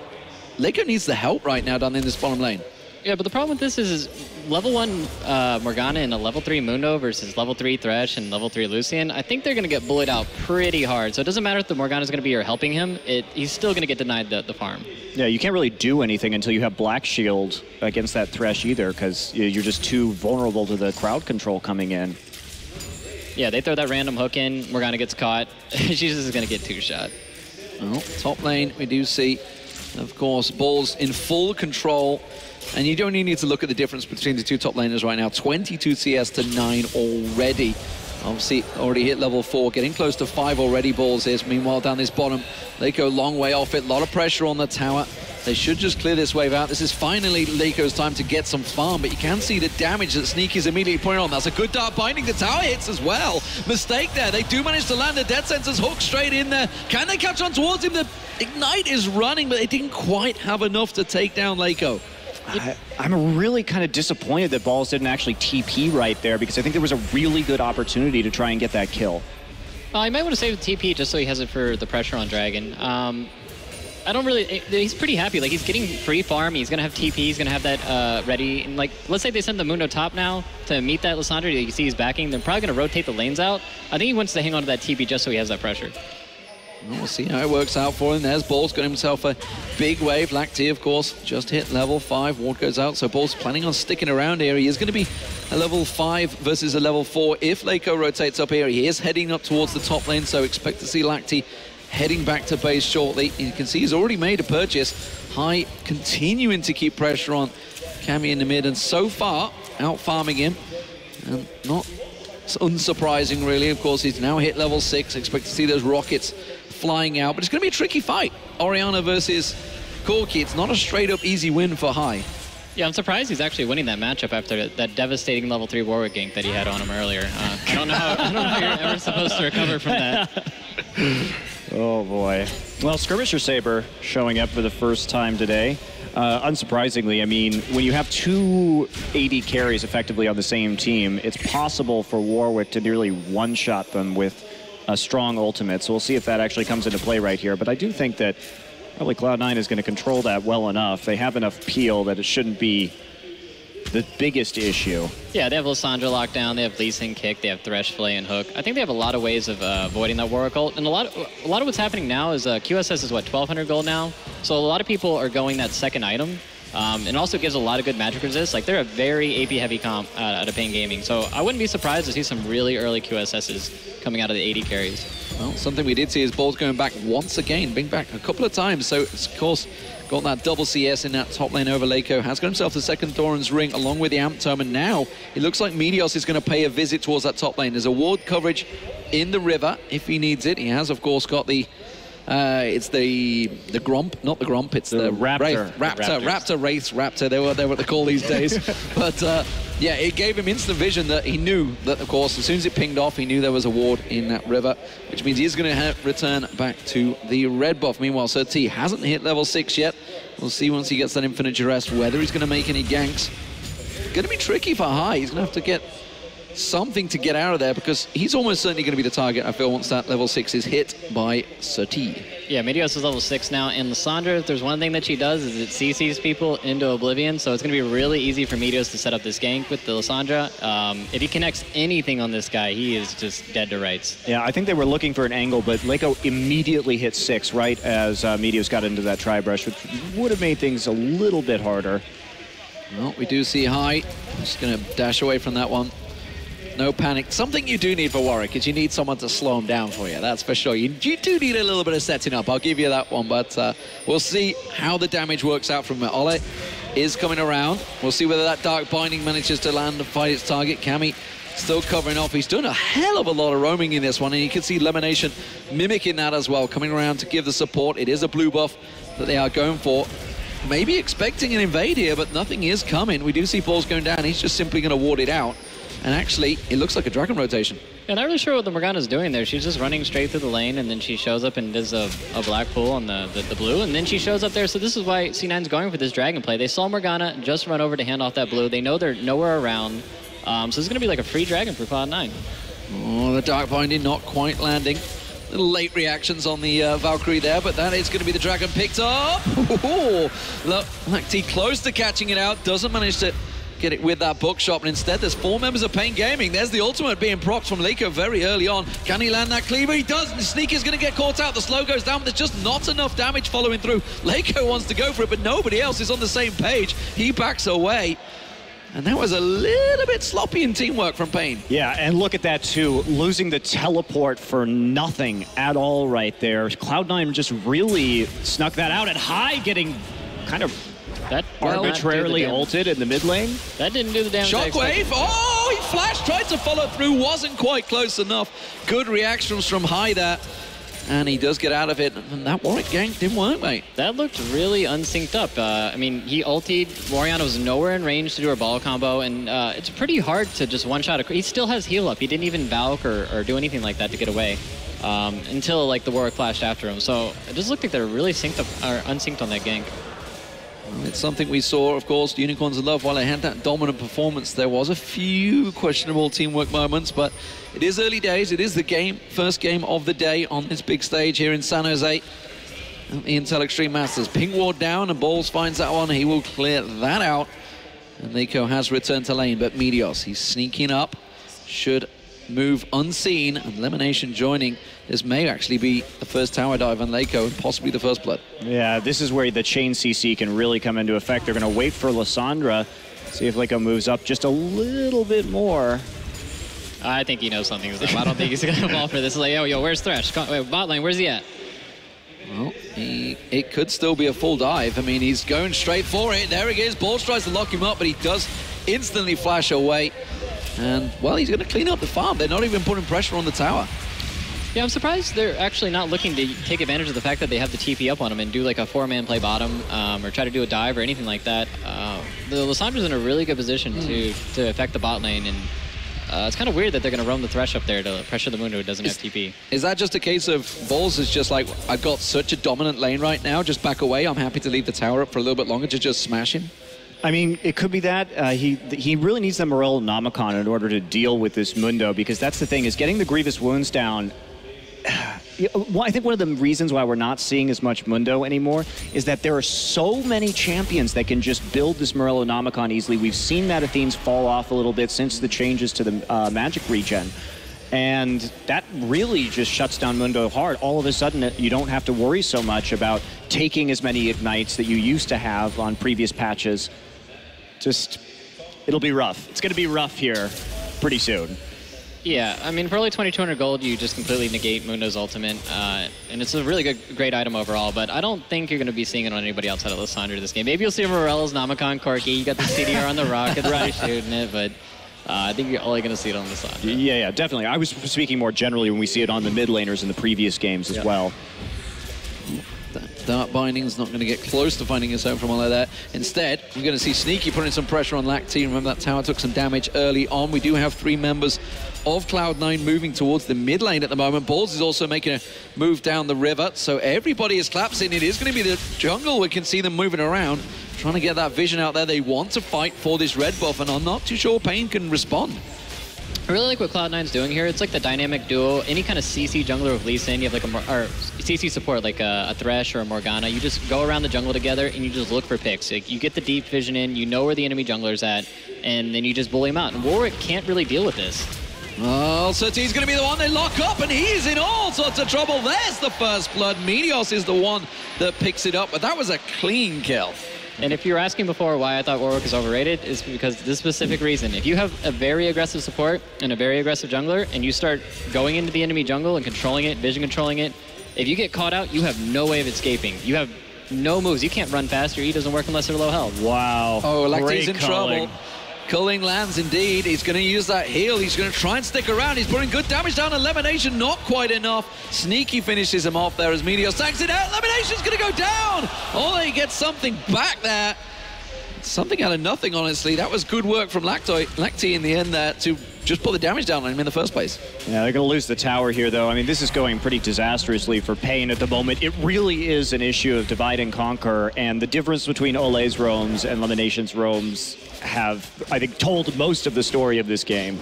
Leko needs the help right now down in this bottom lane. Yeah, but the problem with this is level 1 Morgana and a level 3 Mundo versus level 3 Thresh and level 3 Lucian. I think they're going to get bullied out pretty hard. So it doesn't matter if the Morgana's going to be here helping him. He's still going to get denied the farm. Yeah, you can't really do anything until you have Black Shield against that Thresh either, because you're just too vulnerable to the crowd control coming in. Yeah, they throw that random hook in. Morgana gets caught. She's just going to get 2-shot. Well, top lane, we do see, of course, Balls in full control. And you don't even need to look at the difference between the two top laners right now. 22 CS to 9 already. Obviously, already hit level 4, getting close to 5 already. Balls is. Meanwhile, down this bottom, they go a long way off it. A lot of pressure on the tower. They should just clear this wave out. This is finally Leiko's time to get some farm, but you can see the damage that Sneaky's immediately putting on. That's a good dart binding. The tower hits as well. Mistake there. They do manage to land the Death Sensors. Hook straight in there. Can they catch on towards him? The Ignite is running, but they didn't quite have enough to take down Leiko. I'm really kind of disappointed that Balls didn't actually TP right there, because I think there was a really good opportunity to try and get that kill. I might want to save the TP just so he has it for the pressure on Dragon. I don't really... He's pretty happy. Like, he's getting free farm. He's going to have TP. He's going to have that ready. And, like, let's say they send the Mundo top now to meet that Lissandra. You see he's backing. They're probably going to rotate the lanes out. I think he wants to hang on to that TP just so he has that pressure. We'll see how it works out for him. There's Balls got himself a big wave. Lacti, of course, just hit level 5. Ward goes out, so Balls planning on sticking around here. He is going to be a level 5 versus a level 4. If Leiko rotates up here, he is heading up towards the top lane, so expect to see Lacti heading back to base shortly. You can see he's already made a purchase. High continuing to keep pressure on Cammy in the mid, and so far out farming him. And not unsurprising, really. Of course, he's now hit level 6. Expect to see those rockets flying out, but it's going to be a tricky fight. Orianna versus Corki. It's not a straight-up easy win for High. Yeah, I'm surprised he's actually winning that matchup after that devastating level 3 Warwick gank that he had on him earlier. I don't know how you're ever supposed to recover from that. Oh, boy. Well, Skirmisher Saber showing up for the first time today. Unsurprisingly, I mean, when you have 2 AD carries effectively on the same team, it's possible for Warwick to nearly one-shot them with a strong ultimate. So we'll see if that actually comes into play right here. But I do think that probably Cloud9 is going to control that well enough. They have enough peel that it shouldn't be the biggest issue. Yeah, they have Lysandra locked down, they have Lee Sin kick, they have Thresh, Flay, and Hook. I think they have a lot of ways of avoiding that Warwick ult. And a lot of what's happening now is QSS is, what, 1,200 gold now? So a lot of people are going that second item. And also gives a lot of good magic resist. Like, they're a very AP-heavy comp out of paiN Gaming. So I wouldn't be surprised to see some really early QSSs coming out of the AD carries. Well, something we did see is Balls going back once again, being back a couple of times. So, of course, got that double CS in that top lane over Laco. Has got himself the second Thoran's Ring along with the Amp Tome. And now it looks like Meteos is going to pay a visit towards that top lane. There's a ward coverage in the river if he needs it. He has, of course, got the... it's the Gromp, not the Gromp, it's the Raptor. Raptor Wraith Raptor, they were what they call these days. But yeah, it gave him instant vision that he knew that, of course, as soon as it pinged off, he knew there was a ward in that river, which means he's going to return back to the red buff. Meanwhile, Sir T hasn't hit level 6 yet. We'll see once he gets that Infinite Duress whether he's going to make any ganks. Going to be tricky for High. He's going to have to get something to get out of there, because he's almost certainly going to be the target, I feel, once that level 6 is hit by Sir T. Yeah, Meteos is level 6 now, and Lysandra, if there's one thing that she does, is it CCs people into oblivion, so it's going to be really easy for Meteos to set up this gank with the Lysandra. If he connects anything on this guy, he is just dead to rights. Yeah, I think they were looking for an angle, but Laco immediately hit 6 right as Meteos got into that tri-brush, which would have made things a little bit harder. Well, we do see High. Just going to dash away from that one. No panic. Something you do need for Warwick is you need someone to slow him down for you. That's for sure. You do need a little bit of setting up. I'll give you that one. But we'll see how the damage works out from it. Ole is coming around. We'll see whether that Dark Binding manages to land and fight its target. Cammy still covering off. He's done a hell of a lot of roaming in this one. And you can see Lemonation mimicking that as well, coming around to give the support. It is a blue buff that they are going for. Maybe expecting an invade here, but nothing is coming. We do see Balls going down. He's just simply going to ward it out. And actually, it looks like a dragon rotation. Yeah, not really sure what the Morgana's doing there. She's just running straight through the lane, and then she shows up and does a black pull on the blue, and then she shows up there. So this is why C9's going for this dragon play. They saw Morgana just run over to hand off that blue. They know they're nowhere around. So it's going to be like a free dragon for Cloud9. Oh, the Dark Binding not quite landing. Little late reactions on the Valkyrie there, but that is going to be the dragon picked up. Look, Lacti close to catching it out. Doesn't manage to get it with that bookshop, and instead there's 4 members of paiN Gaming. There's the ultimate being propped from Laco very early on. Can he land that cleaver? He does, and Sneaker's going to get caught out. The slow goes down, but there's just not enough damage following through. Laco wants to go for it, but nobody else is on the same page. He backs away. And that was a little bit sloppy in teamwork from paiN. Yeah, and look at that too. Losing the teleport for nothing at all right there. Cloud9 just really snuck that out, and High getting kind of that arbitrarily ulted in the mid lane. That didn't do the damage. Shockwave! Oh, he flashed, tried to follow through, wasn't quite close enough. Good reactions from High there. And he does get out of it. And that Warwick gank didn't work, mate. That looked really unsynced up. I mean, he ultied. Orianna was nowhere in range to do her ball combo. And it's pretty hard to just one-shot. He still has heal up. He didn't even Valk or do anything like that to get away until like the Warwick flashed after him. So it just looked like they're really synced up or unsynced on that gank. It's something we saw, of course, Unicorns of Love. While they had that dominant performance, there was a few questionable teamwork moments, but it is early days. It is the first game of the day on this big stage here in San Jose. The Intel Extreme Masters. Ping ward down, and Balls finds that one. He will clear that out. And Laco has returned to lane, but Meteos, he's sneaking up. Should move unseen, and Elimination joining. This may actually be the first tower dive on Laco, and possibly the first blood. Yeah, this is where the chain CC can really come into effect. They're going to wait for Lysandra, see if Laco moves up just a little bit more. I think he knows something's up. I don't think he's going to fall for this. Like, yo, where's Thresh? Wait, bot lane, where's he at? Well, it could still be a full dive. I mean, he's going straight for it. There he is. Balls tries to lock him up, but he does instantly flash away. And, well, he's going to clean up the farm. They're not even putting pressure on the tower. Yeah, I'm surprised they're actually not looking to take advantage of the fact that they have the TP up on him and do like a 4-man play bottom or try to do a dive or anything like that. The Lissandra's in a really good position to affect the bot lane, and it's kind of weird that they're going to roam the Thresh up there to pressure the Mundo who doesn't have TP. Is that just a case of Balls is just like, I've got such a dominant lane right now, just back away, I'm happy to leave the tower up for a little bit longer to just smash him? I mean, it could be that. He really needs the Morel Nomicon in order to deal with this Mundo, because that's the thing, is getting the Grievous Wounds down. Well, I think one of the reasons why we're not seeing as much Mundo anymore is that there are so many champions that can just build this Morel Nomicon easily. We've seen Matathenes fall off a little bit since the changes to the Magic regen. And that really just shuts down Mundo hard. All of a sudden, you don't have to worry so much about taking as many Ignites that you used to have on previous patches. Just, it'll be rough. It's going to be rough here pretty soon. Yeah, I mean, for only 2,200 gold, you just completely negate Mundo's ultimate, and it's a really great item overall, but I don't think you're going to be seeing it on anybody outside of Lissandra this game. Maybe you'll see Morel's Nomicon Corki, you got the CDR on the rocket, right, shooting it, but I think you're only going to see it on Lissandra. Yeah, definitely. I was speaking more generally when we see it on the mid laners in the previous games as well. Dark Binding's not going to get close to finding his home from all of that. Instead, we're going to see Sneaky putting some pressure on Lacti. Remember, that tower took some damage early on. We do have 3 members of Cloud9 moving towards the mid lane at the moment. Balls is also making a move down the river, so everybody is collapsing. It is going to be the jungle. We can see them moving around, trying to get that vision out there. They want to fight for this red buff, and I'm not too sure paiN can respond. I really like what Cloud9's doing here. It's like the dynamic duo. Any kind of CC jungler with Lee Sin, you have like or CC support like a Thresh or a Morgana. You just go around the jungle together and you just look for picks. Like, you get the deep vision in, you know where the enemy jungler's at, and then you just bully him out. And Warwick can't really deal with this. Oh, Surtees going to be the one they lock up, and he's in all sorts of trouble. There's the first blood. Meteos is the one that picks it up, but that was a clean kill. And if you're asking before why I thought Warwick is overrated, it's because of this specific reason. If you have a very aggressive support and a very aggressive jungler, and you start going into the enemy jungle and controlling it, vision controlling it, if you get caught out, you have no way of escaping. You have no moves. You can't run fast. Your E doesn't work unless they're low health. Wow. Oh, Lacti's in trouble. Culling lands indeed. He's going to use that heal. He's going to try and stick around. He's putting good damage down. Elimination, not quite enough. Sneaky finishes him off there as Meteor tanks it out. Elimination's going to go down. Oh, he gets something back there. Something out of nothing, honestly. That was good work from Lacti in the end there to just put the damage down on him in the first place. Yeah, they're going to lose the tower here, though. I mean, this is going pretty disastrously for paiN at the moment. It really is an issue of divide and conquer, and the difference between Ole's roams and Elimination's roams have, I think, told most of the story of this game.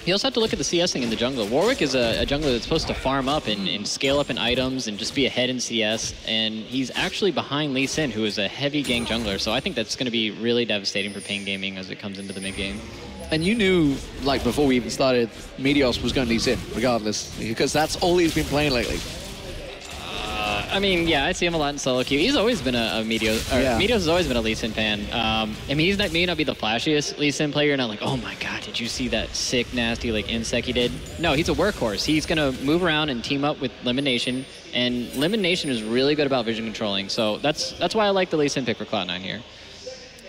You also have to look at the CSing in the jungle. Warwick is a jungler that's supposed to farm up and scale up in items and just be ahead in CS, and he's actually behind Lee Sin, who is a heavy gang jungler, so I think that's going to be really devastating for paiN Gaming as it comes into the mid-game. And you knew, like, before we even started, Meteos was going to Lee Sin, regardless, because that's all he's been playing lately. I mean, yeah, I see him a lot in solo queue. He's always been a Meteos, Meteos has always been a Lee Sin fan. I mean, he may not be the flashiest Lee Sin player, not like, oh my god, did you see that sick, nasty, like, insect he did? No, he's a workhorse. He's going to move around and team up with Elimination, and Elimination is really good about vision controlling, so that's why I like the Lee Sin pick for Cloud9 here.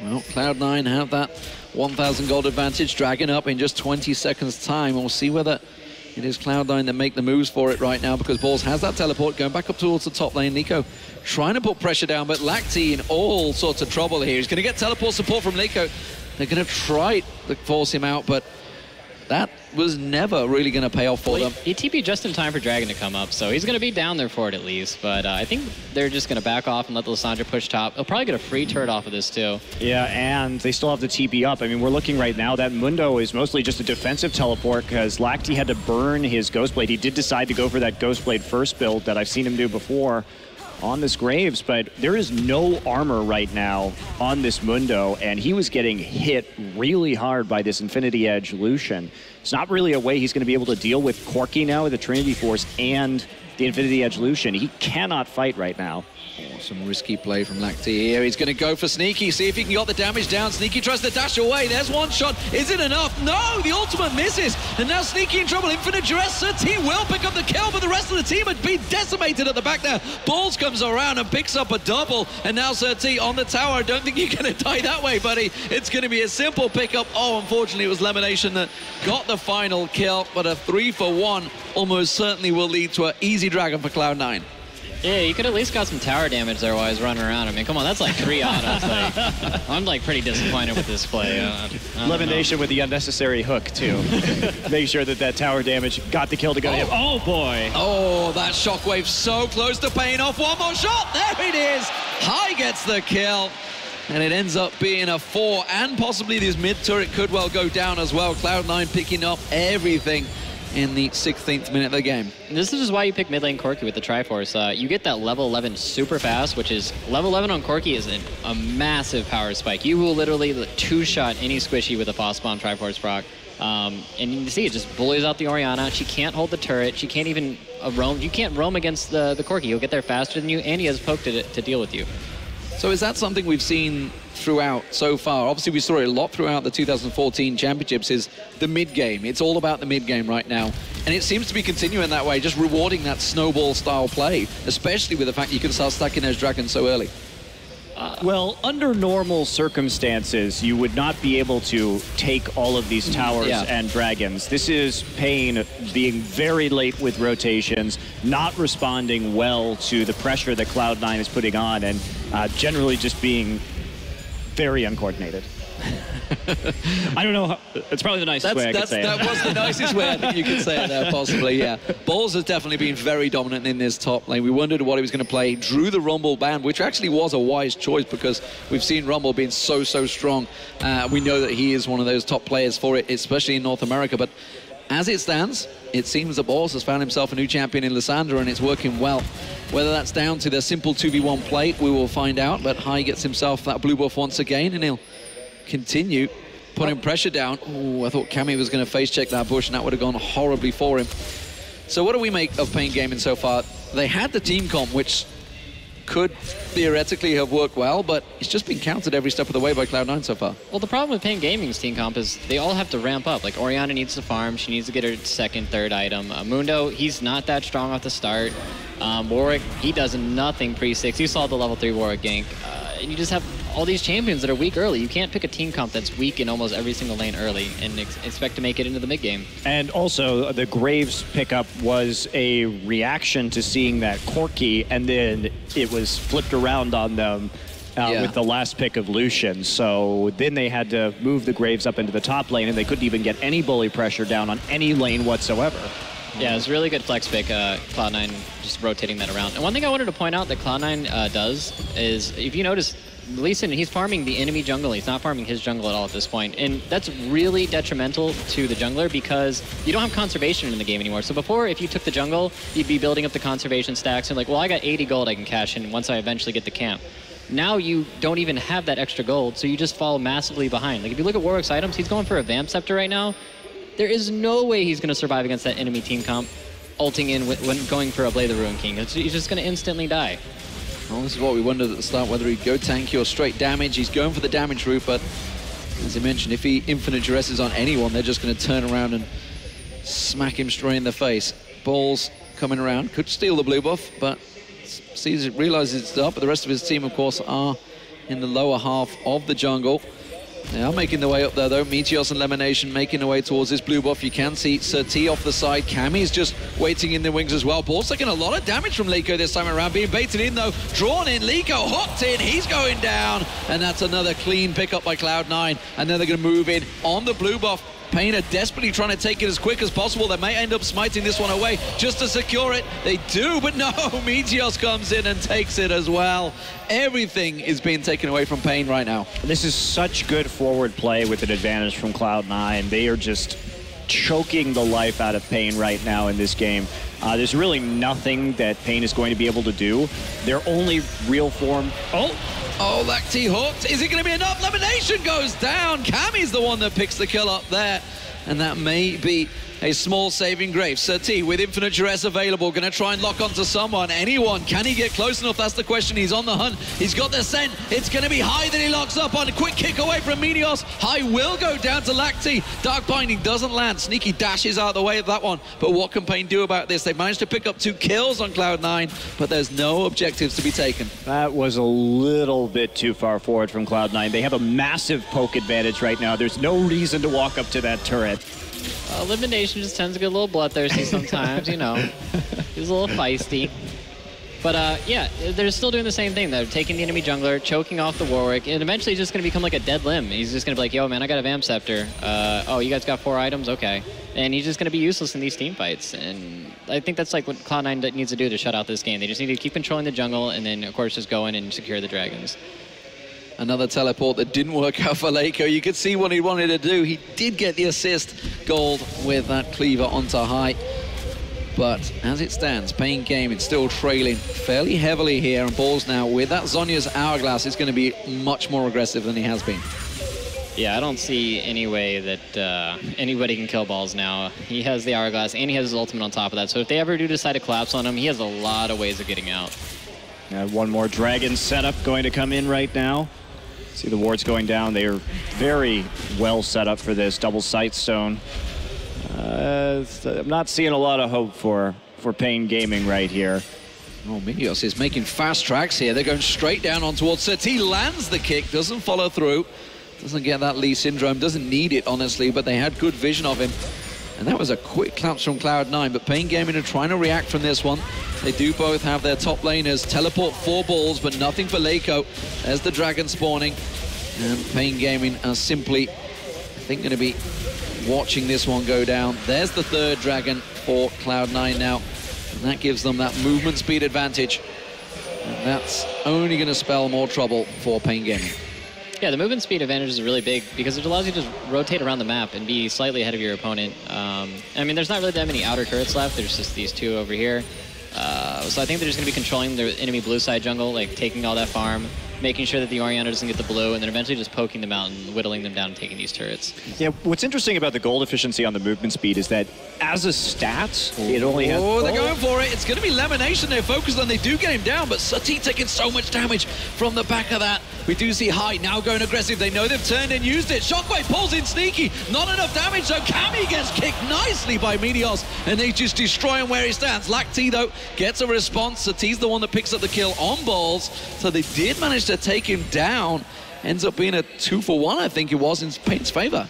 Well, Cloud9 have that 1,000 gold advantage, dragging up in just 20 seconds time. We'll see whether it is Cloud9 that make the moves for it right now, because Balls has that teleport going back up towards the top lane. Nico trying to put pressure down, but Lacti in all sorts of trouble here. He's going to get teleport support from Nico. They're going to try to force him out, but that was never really going to pay off for them. He TP'd just in time for Dragon to come up, so he's going to be down there for it at least. But I think they're just going to back off and let the Lissandra push top. He'll probably get a free turret off of this too. Yeah, and they still have the TP up. I mean, we're looking right now, that Mundo is mostly just a defensive teleport because Lacti had to burn his Ghostblade. He did decide to go for that Ghostblade first build that I've seen him do before on this Graves, but there is no armor right now on this Mundo, and he was getting hit really hard by this Infinity Edge Lucian. It's not really a way he's going to be able to deal with Corki now with the Trinity Force and the Infinity Edge Lucian. He cannot fight right now. some risky play from Lacti here. He's going to go for Sneaky, see if he can get the damage down. Sneaky tries to dash away. There's one shot. Is it enough? No, the ultimate misses. And now Sneaky in trouble. Infinite duress. He will pick up the kill, but the rest of the team had been decimated at the back there. Balls comes around and picks up a double. And now Surti on the tower. I don't think you're going to die that way, buddy. It's going to be a simple pickup. Oh, unfortunately, it was Lemonation that got the final kill, but a 3-for-1 almost certainly will lead to an easy dragon for Cloud9. Yeah, you could at least got some tower damage there while I was running around. I mean, come on, that's like 3 autos. Like, I'm like pretty disappointed with this play. Elimination with the unnecessary hook, too. Make sure that that tower damage got the kill to go to him. Oh, boy. Oh, that shockwave so close to paying off. One more shot. There it is. High gets the kill. And it ends up being a 4, and possibly this mid turret could well go down as well. Cloud9 picking up everything in the 16th minute of the game. This is why you pick mid lane Corki with the Triforce. You get that level 11 super fast, which is level 11 on Corki is a massive power spike. You will literally two-shot any squishy with a Foss Bomb Triforce proc. And you can see it just bullies out the Orianna. She can't hold the turret. She can't even roam. You can't roam against the Corki. You'll get there faster than you, and he has poke to deal with you. So is that something we've seen throughout so far? Obviously, we saw it a lot throughout the 2014 championships, is the mid-game. It's all about the mid-game right now. And it seems to be continuing that way, just rewarding that snowball-style play, especially with the fact you can start stacking those dragons so early. Well, under normal circumstances, you would not be able to take all of these towers and dragons. This is paiN being very late with rotations, not responding well to the pressure that Cloud9 is putting on, and generally just being very uncoordinated. I don't know. It's probably the nicest way I could say it. That was the nicest way I think you could say it there, possibly, yeah. Balls has definitely been very dominant in this top lane. We wondered what he was going to play. Drew the Rumble ban, which actually was a wise choice because we've seen Rumble being so strong. We know that he is one of those top players for it, especially in North America. But as it stands, it seems that Balls has found himself a new champion in Lysandra, and it's working well. Whether that's down to the simple 2v1 play, we will find out. But High gets himself that blue buff once again, and he'll continue putting pressure down. Oh, I thought Cammy was going to face check that bush, and that would have gone horribly for him. So what do we make of paiN Gaming so far? They had the team comp, which could theoretically have worked well, but it's just been countered every step of the way by Cloud9 so far. Well, the problem with paiN Gaming's team comp is they all have to ramp up. Like, Orianna needs to farm. She needs to get her second, third item. Mundo, he's not that strong off the start. Warwick, he does nothing pre-6. You saw the level 3 Warwick gank. And you just have all these champions that are weak early. You can't pick a team comp that's weak in almost every single lane early and expect to make it into the mid game. And also, the Graves pickup was a reaction to seeing that Corki, and then it was flipped around on them with the last pick of Lucian. So then they had to move the Graves up into the top lane, and they couldn't even get any bully pressure down on any lane whatsoever. Yeah, it's a really good flex pick, Cloud9 just rotating that around. And one thing I wanted to point out that Cloud9 does is, if you notice, Lee Sin, he's farming the enemy jungle. He's not farming his jungle at all at this point. And that's really detrimental to the jungler because you don't have conservation in the game anymore. So before, if you took the jungle, you'd be building up the conservation stacks and like, well, I got 80 gold I can cash in once I eventually get the camp. Now you don't even have that extra gold, so you just fall massively behind. Like if you look at Warwick's items, he's going for a Vamp Scepter right now. There is no way he's going to survive against that enemy team comp, ulting in when going for a Blade of the Ruin King. He's just going to instantly die. Well, this is what we wondered at the start, whether he'd go tanky or straight damage. He's going for the damage route, but as I mentioned, if he infinite duresses on anyone, they're just going to turn around and smack him straight in the face. Balls coming around, could steal the blue buff, but sees it, realizes it's up. But the rest of his team, of course, are in the lower half of the jungle. They are making their way up there, though. Meteos and Lemonation making their way towards this blue buff. You can see Surti off the side. Cammy's just waiting in the wings as well. Ball's taking a lot of damage from Liko this time around. Being baited in, though. Drawn in. Liko hooked in. He's going down. And that's another clean pickup by Cloud9. And then they're going to move in on the blue buff. paiN are desperately trying to take it as quick as possible. They may end up smiting this one away just to secure it. They do, but no, Meteos comes in and takes it as well. Everything is being taken away from paiN right now. This is such good forward play with an advantage from Cloud9. They are just choking the life out of paiN right now in this game. There's really nothing that paiN is going to be able to do. Their only real form... Oh, Lacti hooked. Is it going to be enough? Lemonation goes down. Cammy's the one that picks the kill up there. And that may be A small saving grave. Sir T with infinite duress available. Going to try and lock onto someone. Anyone. Can he get close enough? That's the question. He's on the hunt. He's got the scent. It's going to be High that he locks up on. A quick kick away from Meteos. High will go down to Lacti. Dark Binding doesn't land. Sneaky dashes out of the way of that one. But what can paiN do about this? They've managed to pick up 2 kills on Cloud9, but there's no objectives to be taken. That was a little bit too far forward from Cloud9. They have a massive poke advantage right now. There's no reason to walk up to that turret. Elimination just tends to get a little bloodthirsty sometimes, you know. He's a little feisty. But yeah, they're still doing the same thing. They're taking the enemy jungler, choking off the Warwick, and eventually it's just going to become like a dead limb. He's just going to be like, yo, man, I got a Vamp Scepter. Oh, you guys got 4 items? Okay. And he's just going to be useless in these team fights. And I think that's like what Cloud9 needs to do to shut out this game. They just need to keep controlling the jungle and then, of course, just go in and secure the dragons. Another teleport that didn't work out for Laco. You could see what he wanted to do. He did get the assist gold with that cleaver onto High. But as it stands, paiN Gaming still trailing fairly heavily here. And Balls now with that Zhonya's Hourglass is going to be much more aggressive than he has been. Yeah, I don't see any way that anybody can kill Balls now. He has the Hourglass and he has his ultimate on top of that. So if they ever do decide to collapse on him, he has a lot of ways of getting out. One more dragon setup going to come in right now. See the wards going down. They are very well set up for this double sight stone. I'm not seeing a lot of hope for paiN Gaming right here. Oh, Meteos is making fast tracks here. They're going straight down on towards Sir T. Lands the kick, doesn't follow through. Doesn't get that Lee syndrome, doesn't need it, honestly, but they had good vision of him. And that was a quick collapse from Cloud9, but paiN Gaming are trying to react from this one. They do both have their top laners teleport 4 balls, but nothing for Laco. There's the dragon spawning. And paiN Gaming are simply, I think, going to be watching this one go down. There's the 3rd dragon for Cloud9 now. And that gives them that movement speed advantage. And that's only going to spell more trouble for paiN Gaming. Yeah, the movement speed advantage is really big because it allows you to just rotate around the map and be slightly ahead of your opponent. I mean, there's not really that many outer turrets left. There's just these 2 over here. So I think they're just going to be controlling the enemy blue side jungle, like taking all that farm, making sure that the Orianna doesn't get the blue, and then eventually just poking them out and whittling them down and taking these turrets. Yeah, what's interesting about the gold efficiency on the movement speed is that as a stat, it only has... Oh, they're going for it. It's going to be Lamination they're focused on. They do get him down, but Sati taking so much damage from the back of that. We do see High now going aggressive. They know they've turned and used it. Shockwave pulls in sneaky. Not enough damage, so Cammy gets kicked nicely by Meteos, and they just destroy him where he stands. Lacti, though, gets a response. Sati's the one that picks up the kill on Balls, so they did manage to take him down. Ends up being a 2-for-1, I think it was, in paiN's favor.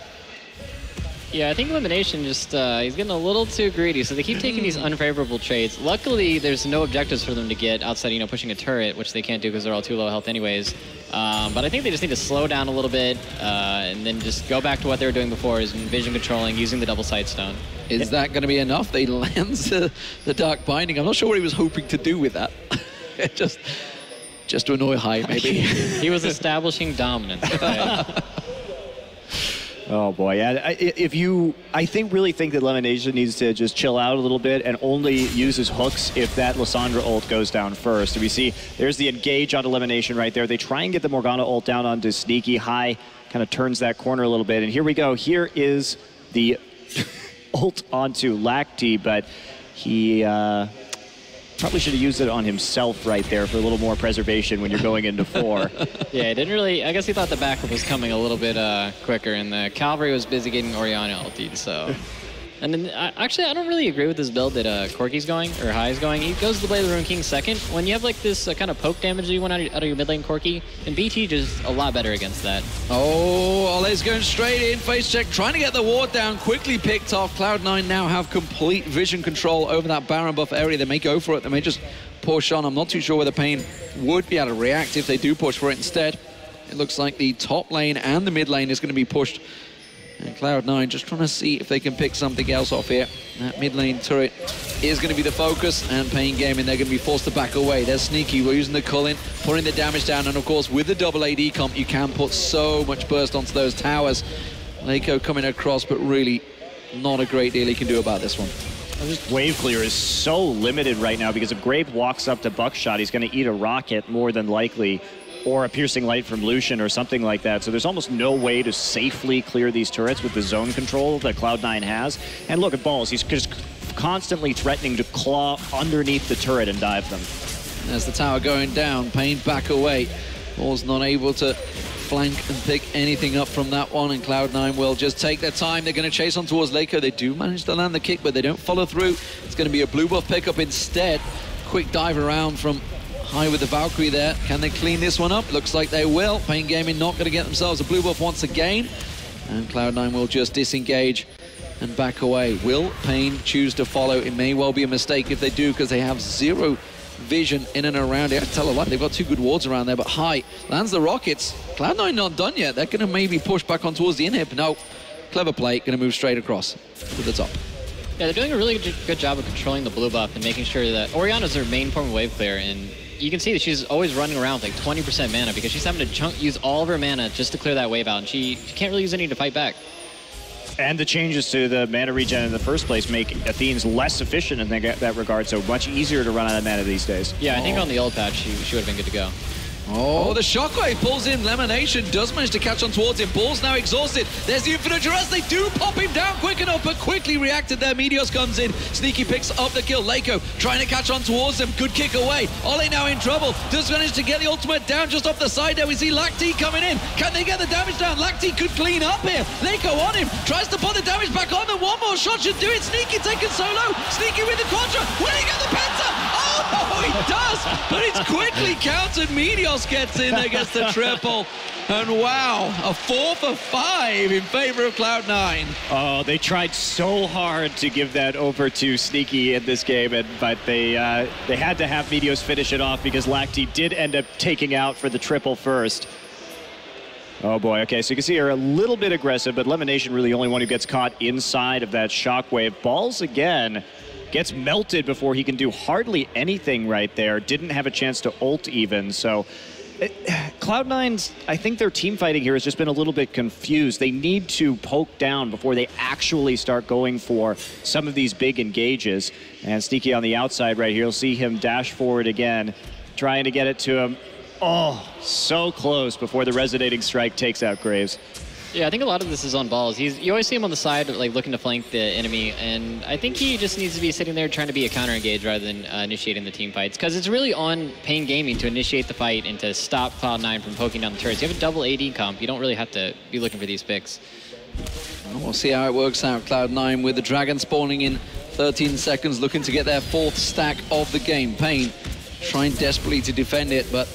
Yeah, I think Elimination just, he's getting a little too greedy, so they keep taking these unfavorable trades. Luckily, there's no objectives for them to get outside, you know, pushing a turret, which they can't do because they're all too low health anyways. But I think they just need to slow down a little bit and then just go back to what they were doing before, is vision controlling, using the double sight stone. Is that going to be enough? They land the Dark Binding. I'm not sure what he was hoping to do with that. just to annoy High, maybe. He was establishing dominance. Oh boy, yeah. I really think that Elimination needs to just chill out a little bit and only use his hooks if that Lissandra ult goes down first. And we see there's the engage on Elimination right there. They try and get the Morgana ult down onto Sneaky. High kind of turns that corner a little bit. And here we go. Here is the ult onto Lacti, but he probably should have used it on himself right there for a little more preservation when you're going into 4. Yeah, he didn't really... I guess he thought the backup was coming a little bit quicker, and the Cavalry was busy getting Orianna ultied, so... And then, actually, I don't really agree with this build that Corki's going, or High is going. He goes to play the Rune King second. When you have like this kind of poke damage that you want out of your mid lane Corki, and BT just a lot better against that. Oh, Ole's going straight in, face check, trying to get the ward down, quickly picked off. Cloud9 now have complete vision control over that Baron buff area. They may go for it, they may just push on. I'm not too sure whether paiN would be able to react if they do push for it instead. It looks like the top lane and the mid lane is going to be pushed. And Cloud9 just trying to see if they can pick something else off here. That mid lane turret is going to be the focus, and paiN Gaming, they're going to be forced to back away. They're sneaky. We're using the Cullen, putting the damage down, and of course, with the double AD comp, you can put so much burst onto those towers. Laco coming across, but really not a great deal he can do about this one. Just wave clear is so limited right now because if Grave walks up to Buckshot, he's going to eat a rocket more than likely. or a piercing light from Lucian or something like that. So there's almost no way to safely clear these turrets with the zone control that Cloud9 has. And look at Balls. He's just constantly threatening to claw underneath the turret and dive them. As the tower going down, paiN back away. Balls not able to flank and pick anything up from that one, and Cloud9 will just take their time. They're going to chase on towards Laco. They do manage to land the kick, but they don't follow through. It's going to be a blue buff pickup instead. Quick dive around from High with the Valkyrie there. Can they clean this one up? Looks like they will. paiN Gaming not going to get themselves a blue buff once again. And Cloud9 will just disengage and back away. Will paiN choose to follow? It may well be a mistake if they do, because they have zero vision in and around it. I tell a lot, they've got 2 good wards around there, but High lands the rockets. Cloud9 not done yet. They're going to maybe push back on towards the inhib. No, clever play, going to move straight across to the top. Yeah, they're doing a really good job of controlling the blue buff and making sure that Orianna's their main form of wave clear, and you can see that she's always running around with like 20% mana because she's having to use all of her mana just to clear that wave out, and she can't really use any to fight back. And the changes to the mana regen in the first place make Athene's less efficient in that regard, so much easier to run out of mana these days. Yeah, I think on the old patch, she would have been good to go. Oh, the shockwave pulls in. Lemonation does manage to catch on towards him. Ball's now exhausted. There's the infinite duress. They do pop him down quick enough, but quickly reacted there. Meteos comes in. Sneaky picks up the kill. Laco trying to catch on towards him. Good kick away. Ole now in trouble. Does manage to get the ultimate down just off the side there. We see Lacti coming in. Can they get the damage down? Lacti could clean up here. Laco on him. Tries to put the damage back on, and one more shot should do it. Sneaky taken solo. Sneaky with the Quadra. Will he get the Penta? Oh, he does, but it's quickly countered. Meteos gets in there, gets the triple. And wow, a 4 for 5 in favor of Cloud9. Oh, they tried so hard to give that over to Sneaky in this game, but they had to have Meteos finish it off because Lacti did end up taking out for the triple first. Oh boy, okay, so you can see her a little bit aggressive, but Lemonation really the only one who gets caught inside of that shockwave. Balls again gets melted before he can do hardly anything right there. Didn't have a chance to ult even, so Cloud9's, I think their team fighting here has just been a little bit confused. They need to poke down before they actually start going for some of these big engages. And Sneaky on the outside right here, you'll see him dash forward again, trying to get it to him. Oh, so close before the resonating strike takes out Graves. Yeah, I think a lot of this is on Balls. You always see him on the side, like looking to flank the enemy, and I think he just needs to be sitting there trying to be a counter engage rather than initiating the team fights, because it's really on paiN Gaming to initiate the fight and to stop Cloud9 from poking down the turrets. You have a double AD comp, you don't really have to be looking for these picks. We'll see how it works out. Cloud9 with the Dragon spawning in 13 seconds, looking to get their 4th stack of the game. paiN trying desperately to defend it, but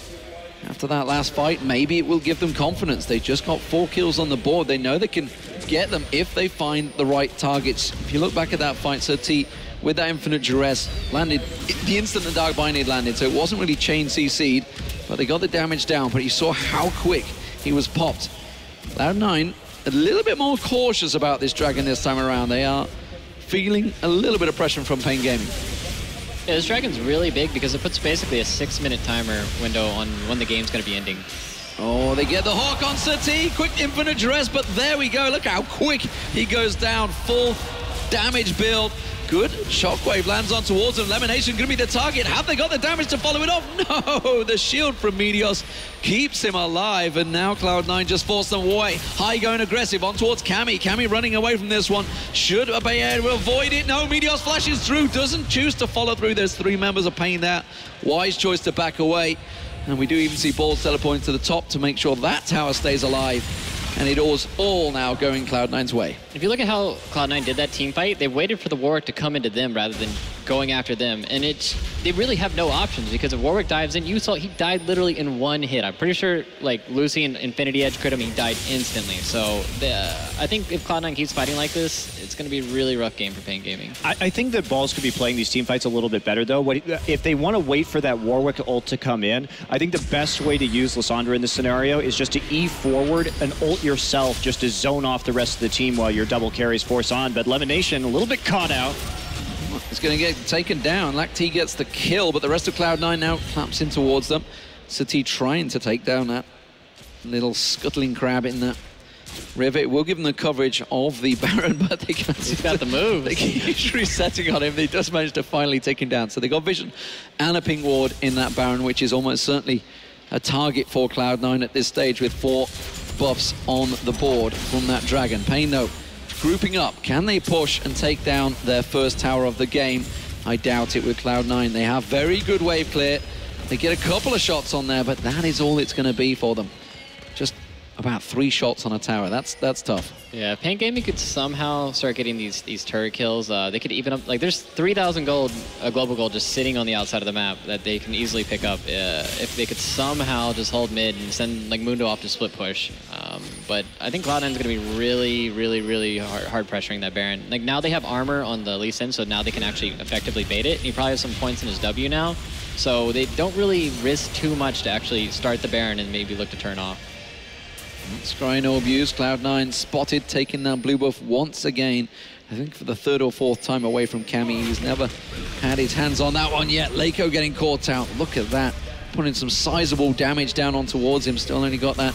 after that last fight, maybe it will give them confidence. They just got 4 kills on the board. They know they can get them if they find the right targets. If you look back at that fight, Sir T, with that infinite duress, landed the instant the Dark Bind landed, so it wasn't really chain CC'd, but they got the damage down, but you saw how quick he was popped. Cloud9, a little bit more cautious about this Dragon this time around. They are feeling a little bit of pressure from paiN Gaming. Yeah, this Dragon's really big because it puts basically a 6-minute timer window on when the game's going to be ending. Oh, they get the Hawk on Sir T. Quick infinite duress, but there we go. Look how quick he goes down. Full damage build. Good shockwave lands on towards him. Lemonation going to be the target. Have they got the damage to follow it off? No, the shield from Meteos keeps him alive, and now Cloud9 just forced them away. High going aggressive on towards Cammy. Cammy running away from this one. Should paiN avoid it? No, Meteos flashes through. Doesn't choose to follow through. There's 3 members of paiN there. Wise choice to back away. And we do even see Balls teleporting to the top to make sure that tower stays alive. And it was all now going Cloud9's way. If you look at how Cloud9 did that team fight, they waited for the Warwick to come into them rather than going after them. And they really have no options because if Warwick dives in, you saw he died literally in 1 hit. I'm pretty sure like Lucy and Infinity Edge crit him, he died instantly. So I think if Cloud9 keeps fighting like this, it's going to be a really rough game for paiN Gaming. I think that Balls could be playing these team fights a little bit better though. If they want to wait for that Warwick ult to come in, I think the best way to use Lissandra in this scenario is just to E forward and ult yourself just to zone off the rest of the team while your double carries force on. But Lemonation a little bit caught out. It's going to get taken down. Lacti gets the kill, but the rest of Cloud9 now claps in towards them. Sir T trying to take down that little scuttling crab in that river. It will give them the coverage of the Baron, but they can't. He's got the moves. They keep resetting on him. They just managed to finally take him down. So they got vision and a ping ward in that Baron, which is almost certainly a target for Cloud9 at this stage with 4 buffs on the board from that Dragon. paiN, though, grouping up. Can they push and take down their first tower of the game? I doubt it with Cloud9. They have very good wave clear. They get a couple of shots on there, but that is all it's going to be for them. Just about 3 shots on a tower. That's tough. Yeah, paiN Gaming could somehow start getting these turret kills. They could even up, like, there's 3,000 gold, global gold just sitting on the outside of the map that they can easily pick up if they could somehow just hold mid and send like Mundo off to split push. But I think Cloud9 is going to be really hard pressuring that Baron. Like, now they have armor on the Lee Sin, so now they can actually effectively bait it. And he probably has some points in his W now, so they don't really risk too much to actually start the Baron and maybe look to turn off. Scrying no abuse. Cloud9 spotted, taking that blue buff once again. I think for the 3rd or 4th time away from Cammy. He's never had his hands on that one yet. Leiko getting caught out. Look at that. Putting some sizable damage down on towards him. Still only got that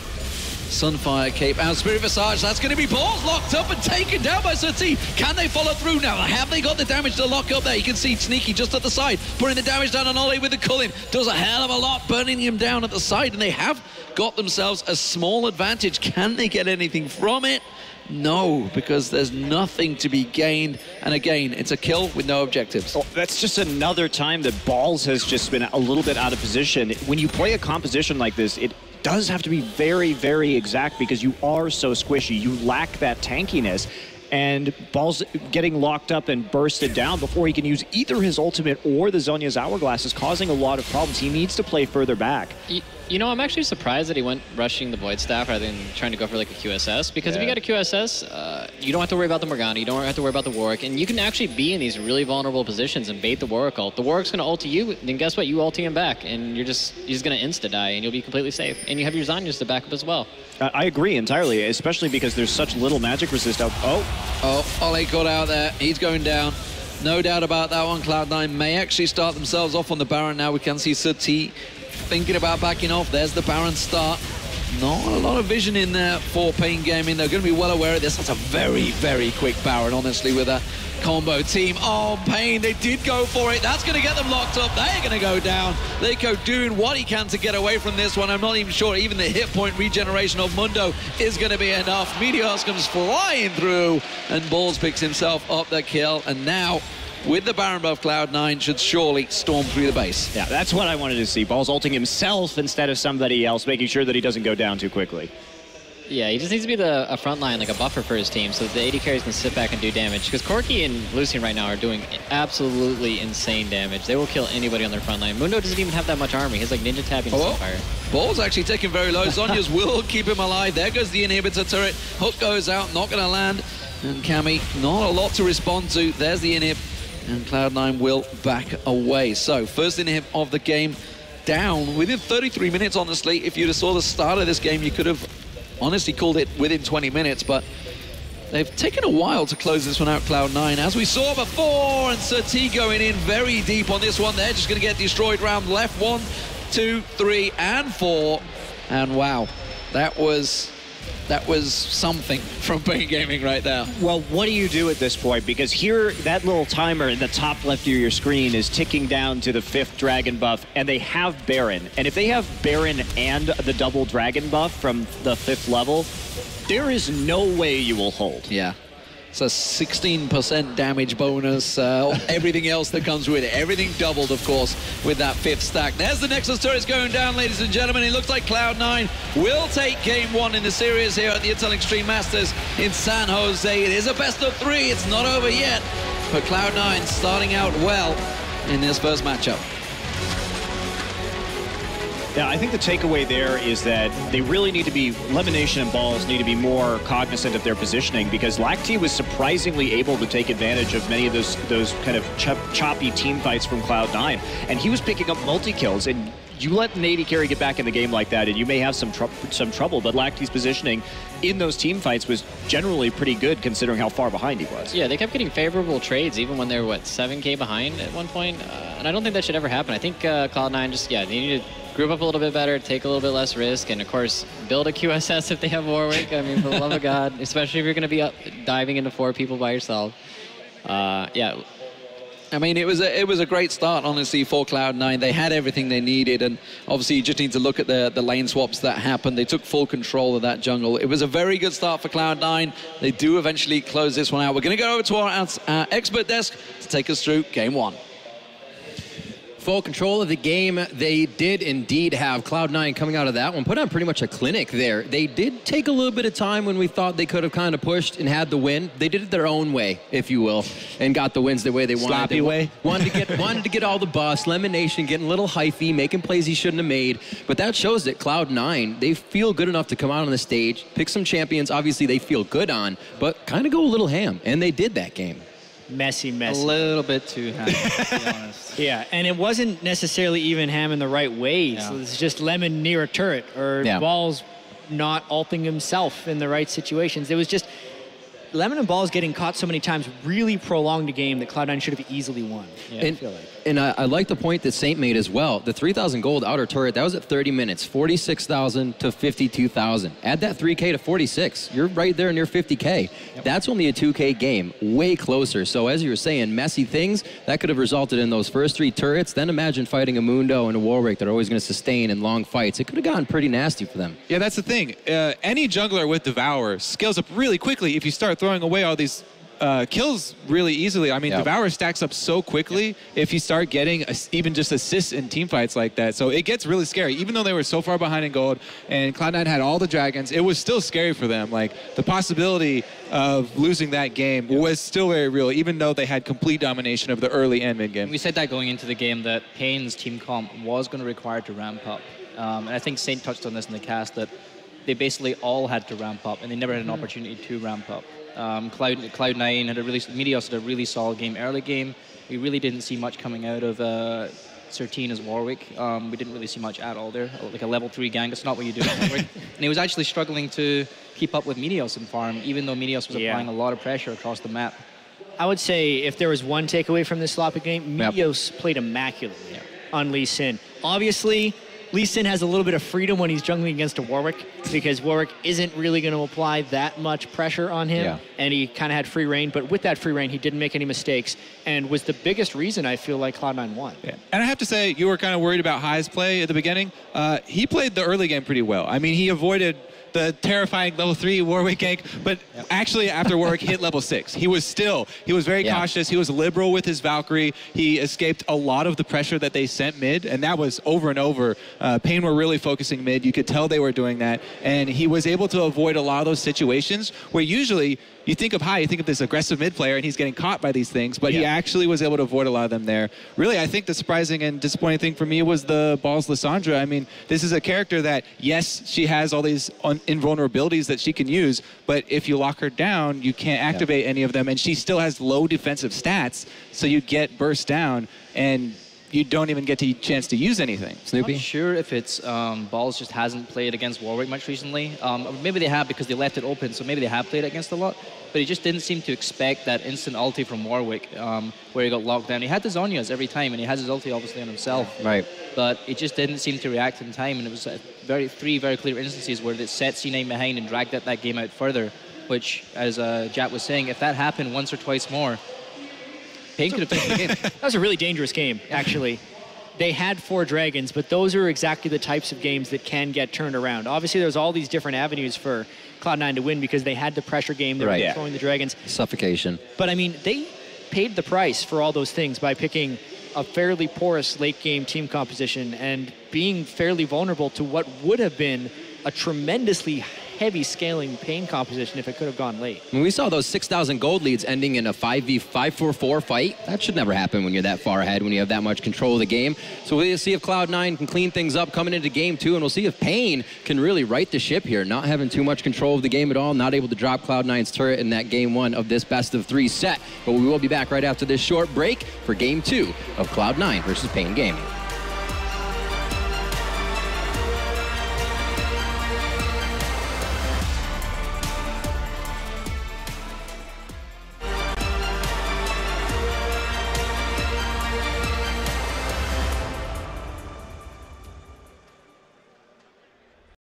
Sunfire cape out. Spirit Visage, that's going to be balls locked up and taken down by Surti. Can they follow through now? Have they got the damage to lock up there? You can see Sneaky just at the side, putting the damage down on Ollie with the Culling. Does a hell of a lot, burning him down at the side, and they have got themselves a small advantage. Can they get anything from it? No, because there's nothing to be gained. And again, it's a kill with no objectives. Oh, that's just another time that Balls has just been a little bit out of position. When you play a composition like this, it does have to be very exact because you are so squishy. You lack that tankiness. And Balls getting locked up and bursted down before he can use either his ultimate or the Zhonya's Hourglass is causing a lot of problems. He needs to play further back. You know, I'm actually surprised that he went rushing the Void Staff rather than trying to go for like a QSS, because if you got a QSS, you don't have to worry about the Morgana, you don't have to worry about the Warwick, and you can actually be in these really vulnerable positions and bait the Warwick ult. The Warwick's going to ult you, then guess what? You ulti him back, and you're just going to insta-die, and you'll be completely safe. And you have your Zhonya's to back up as well. I agree entirely, especially because there's such little magic resist out. Oh, Ollie got out there. He's going down. No doubt about that one. Cloud9 may actually start themselves off on the Baron now. We can see Surti thinking about backing off. There's the Baron start. Not a lot of vision in there for paiN Gaming. They're going to be well aware of this. That's a very quick Baron, honestly, with a combo team. Oh, paiN, they did go for it. That's going to get them locked up. They're going to go down. Leiko doing what he can to get away from this one. I'm not even sure even the hit point regeneration of Mundo is going to be enough. Meteors comes flying through, and Balls picks himself up the kill. And now, with the Baron buff, Cloud9 should surely storm through the base. Yeah, that's what I wanted to see. Balls ulting himself instead of somebody else, making sure that he doesn't go down too quickly. Yeah, he just needs to be a front line, like a buffer for his team, so that the AD carries can sit back and do damage. Because Corki and Lucian right now are doing absolutely insane damage. They will kill anybody on their front line. Mundo doesn't even have that much armor. He's like ninja tapping Sunfire. Ball's actually taken very low. Zhonya's will keep him alive. There goes the inhibitor turret. Hook goes out, not going to land. And Cammy, not a lot to respond to. There's the inhib. And Cloud9 will back away. So, first inhib of the game down within 33 minutes, honestly. If you'd have saw the start of this game, you could have honestly called it within 20 minutes, but they've taken a while to close this one out, Cloud9. As we saw before, and Surti going in very deep on this one. They're just going to get destroyed round left. 1, 2, 3, and 4. And wow, that was something from paiN Gaming right there. Well, what do you do at this point? Because here, that little timer in the top left of your screen is ticking down to the 5th Dragon buff, and they have Baron. And if they have Baron and the double Dragon buff from the 5th level, there is no way you will hold. Yeah. It's a 16% damage bonus, everything else that comes with it. Everything doubled, of course, with that 5th stack. There's the Nexus turrets going down, ladies and gentlemen. It looks like Cloud9 will take game 1 in the series here at the Intel Extreme Masters in San Jose. It is a best of 3. It's not over yet, but Cloud9 starting out well in this first matchup. Yeah, I think the takeaway there is that they really need to be, Lemonation and Balls need to be more cognizant of their positioning, because Lacti was surprisingly able to take advantage of many of those kind of choppy team fights from Cloud9, and he was picking up multi-kills, and you let an AD carry get back in the game like that, and you may have some trouble, but Lacti's positioning in those team fights was generally pretty good considering how far behind he was. Yeah, they kept getting favorable trades even when they were, what, 7K behind at one point? And I don't think that should ever happen. I think Cloud9 just, yeah, they need to group up a little bit better, take a little bit less risk, and of course, build a QSS if they have Warwick. I mean, for the love of God, especially if you're going to be diving into 4 people by yourself. Yeah. I mean, it was a great start, honestly, for Cloud9. They had everything they needed, and obviously you just need to look at the lane swaps that happened. They took full control of that jungle. It was a very good start for Cloud9. They do eventually close this one out. We're going to go over to our expert desk to take us through Game 1. Full control of the game. They did indeed have Cloud9 coming out of that one, put on pretty much a clinic there. They did take a little bit of time when we thought they could have kind of pushed and had the win. They did it their own way, if you will, and got the wins the way they wanted. Sloppy way. Wanted to get all the busts. Lemon Nation getting a little hyphy, making plays he shouldn't have made. But that shows that Cloud9, they feel good enough to come out on the stage, pick some champions. Obviously, they feel good on, but kind of go a little ham, and they did that game. Messy. A little bit too ham, to be honest. Yeah, and it wasn't necessarily even ham in the right way. Yeah. So it's just Lemon near a turret or Balls not ulting himself in the right situations. It was just Lemon and Balls getting caught so many times really prolonged a game that Cloud9 should have easily won. Yeah, I feel like. And I like the point that Saint made as well. The 3,000 gold outer turret, that was at 30 minutes, 46,000 to 52,000. Add that 3K to 46. You're right there near 50K. Yep. That's only a 2K game, way closer. So as you were saying, messy things, that could have resulted in those first 3 turrets. Then imagine fighting a Mundo and a Warwick that are always going to sustain in long fights. It could have gotten pretty nasty for them. Yeah, that's the thing. Any jungler with Devour scales up really quickly if you start throwing away all these kills really easily. I mean, Devour stacks up so quickly if you start getting even just assists in team fights like that. So it gets really scary. Even though they were so far behind in gold and Cloud9 had all the dragons, it was still scary for them. Like, the possibility of losing that game was still very real, even though they had complete domination of the early and mid game. We said that going into the game that paiN's team comp was going to require to ramp up. And I think Saint touched on this in the cast, that they basically all had to ramp up and they never had an opportunity to ramp up. Cloud9 had Meteos had a really solid game early game. We really didn't see much coming out of Sertina's Warwick. We didn't really see much at all there. Like a level 3 gank, that's not what you do in Warwick. And he was actually struggling to keep up with Meteos in farm, even though Meteos was applying a lot of pressure across the map. I would say if there was one takeaway from this sloppy game, Meteos played immaculately on Lee Sin. Obviously, Lee Sin has a little bit of freedom when he's jungling against a Warwick, because Warwick isn't really going to apply that much pressure on him, and he kind of had free reign. But with that free reign, he didn't make any mistakes, and was the biggest reason I feel like Cloud9 won. Yeah. And I have to say, you were kind of worried about Hai's play at the beginning. He played the early game pretty well. I mean, he avoided the terrifying level 3 Warwick gank, but actually after Warwick hit level 6, he was very cautious. He was liberal with his Valkyrie. He escaped a lot of the pressure that they sent mid, and that was over and over. paiN were really focusing mid. You could tell they were doing that, and he was able to avoid a lot of those situations where usually you think of Hai, you think of this aggressive mid player, and he's getting caught by these things, but he actually was able to avoid a lot of them there. Really, I think the surprising and disappointing thing for me was the Balls Lissandra. I mean, this is a character that, yes, she has all these invulnerabilities that she can use, but if you lock her down, you can't activate any of them, and she still has low defensive stats, so you get burst down, and you don't even get a chance to use anything. Snoopy? I'm not sure if it's Balls just hasn't played against Warwick much recently. Maybe they have because they left it open, so maybe they have played against a lot. But he just didn't seem to expect that instant ulti from Warwick where he got locked down. He had the Zhonya's every time, and he has his ulti obviously on himself. Right. But it just didn't seem to react in time, and it was three very clear instances where it set C9 behind and dragged that game out further, which, as Jack was saying, if that happened once or twice more, paiN could have finished the game. That was a really dangerous game, actually. They had 4 dragons, but those are exactly the types of games that can get turned around. Obviously, there's all these different avenues for Cloud9 to win because they had the pressure game, they were controlling the dragons. Suffocation. But, I mean, they paid the price for all those things by picking a fairly porous late-game team composition and being fairly vulnerable to what would have been a tremendously heavy scaling paiN composition if it could have gone late. When we saw those 6,000 gold leads ending in a 5v5-4-4 fight, that should never happen when you're that far ahead, when you have that much control of the game. So we'll see if Cloud9 can clean things up coming into game 2, and we'll see if paiN can really right the ship here, not having too much control of the game at all, not able to drop Cloud9's turret in that game 1 of this best-of-3 set. But we will be back right after this short break for game 2 of Cloud9 versus paiN Gaming.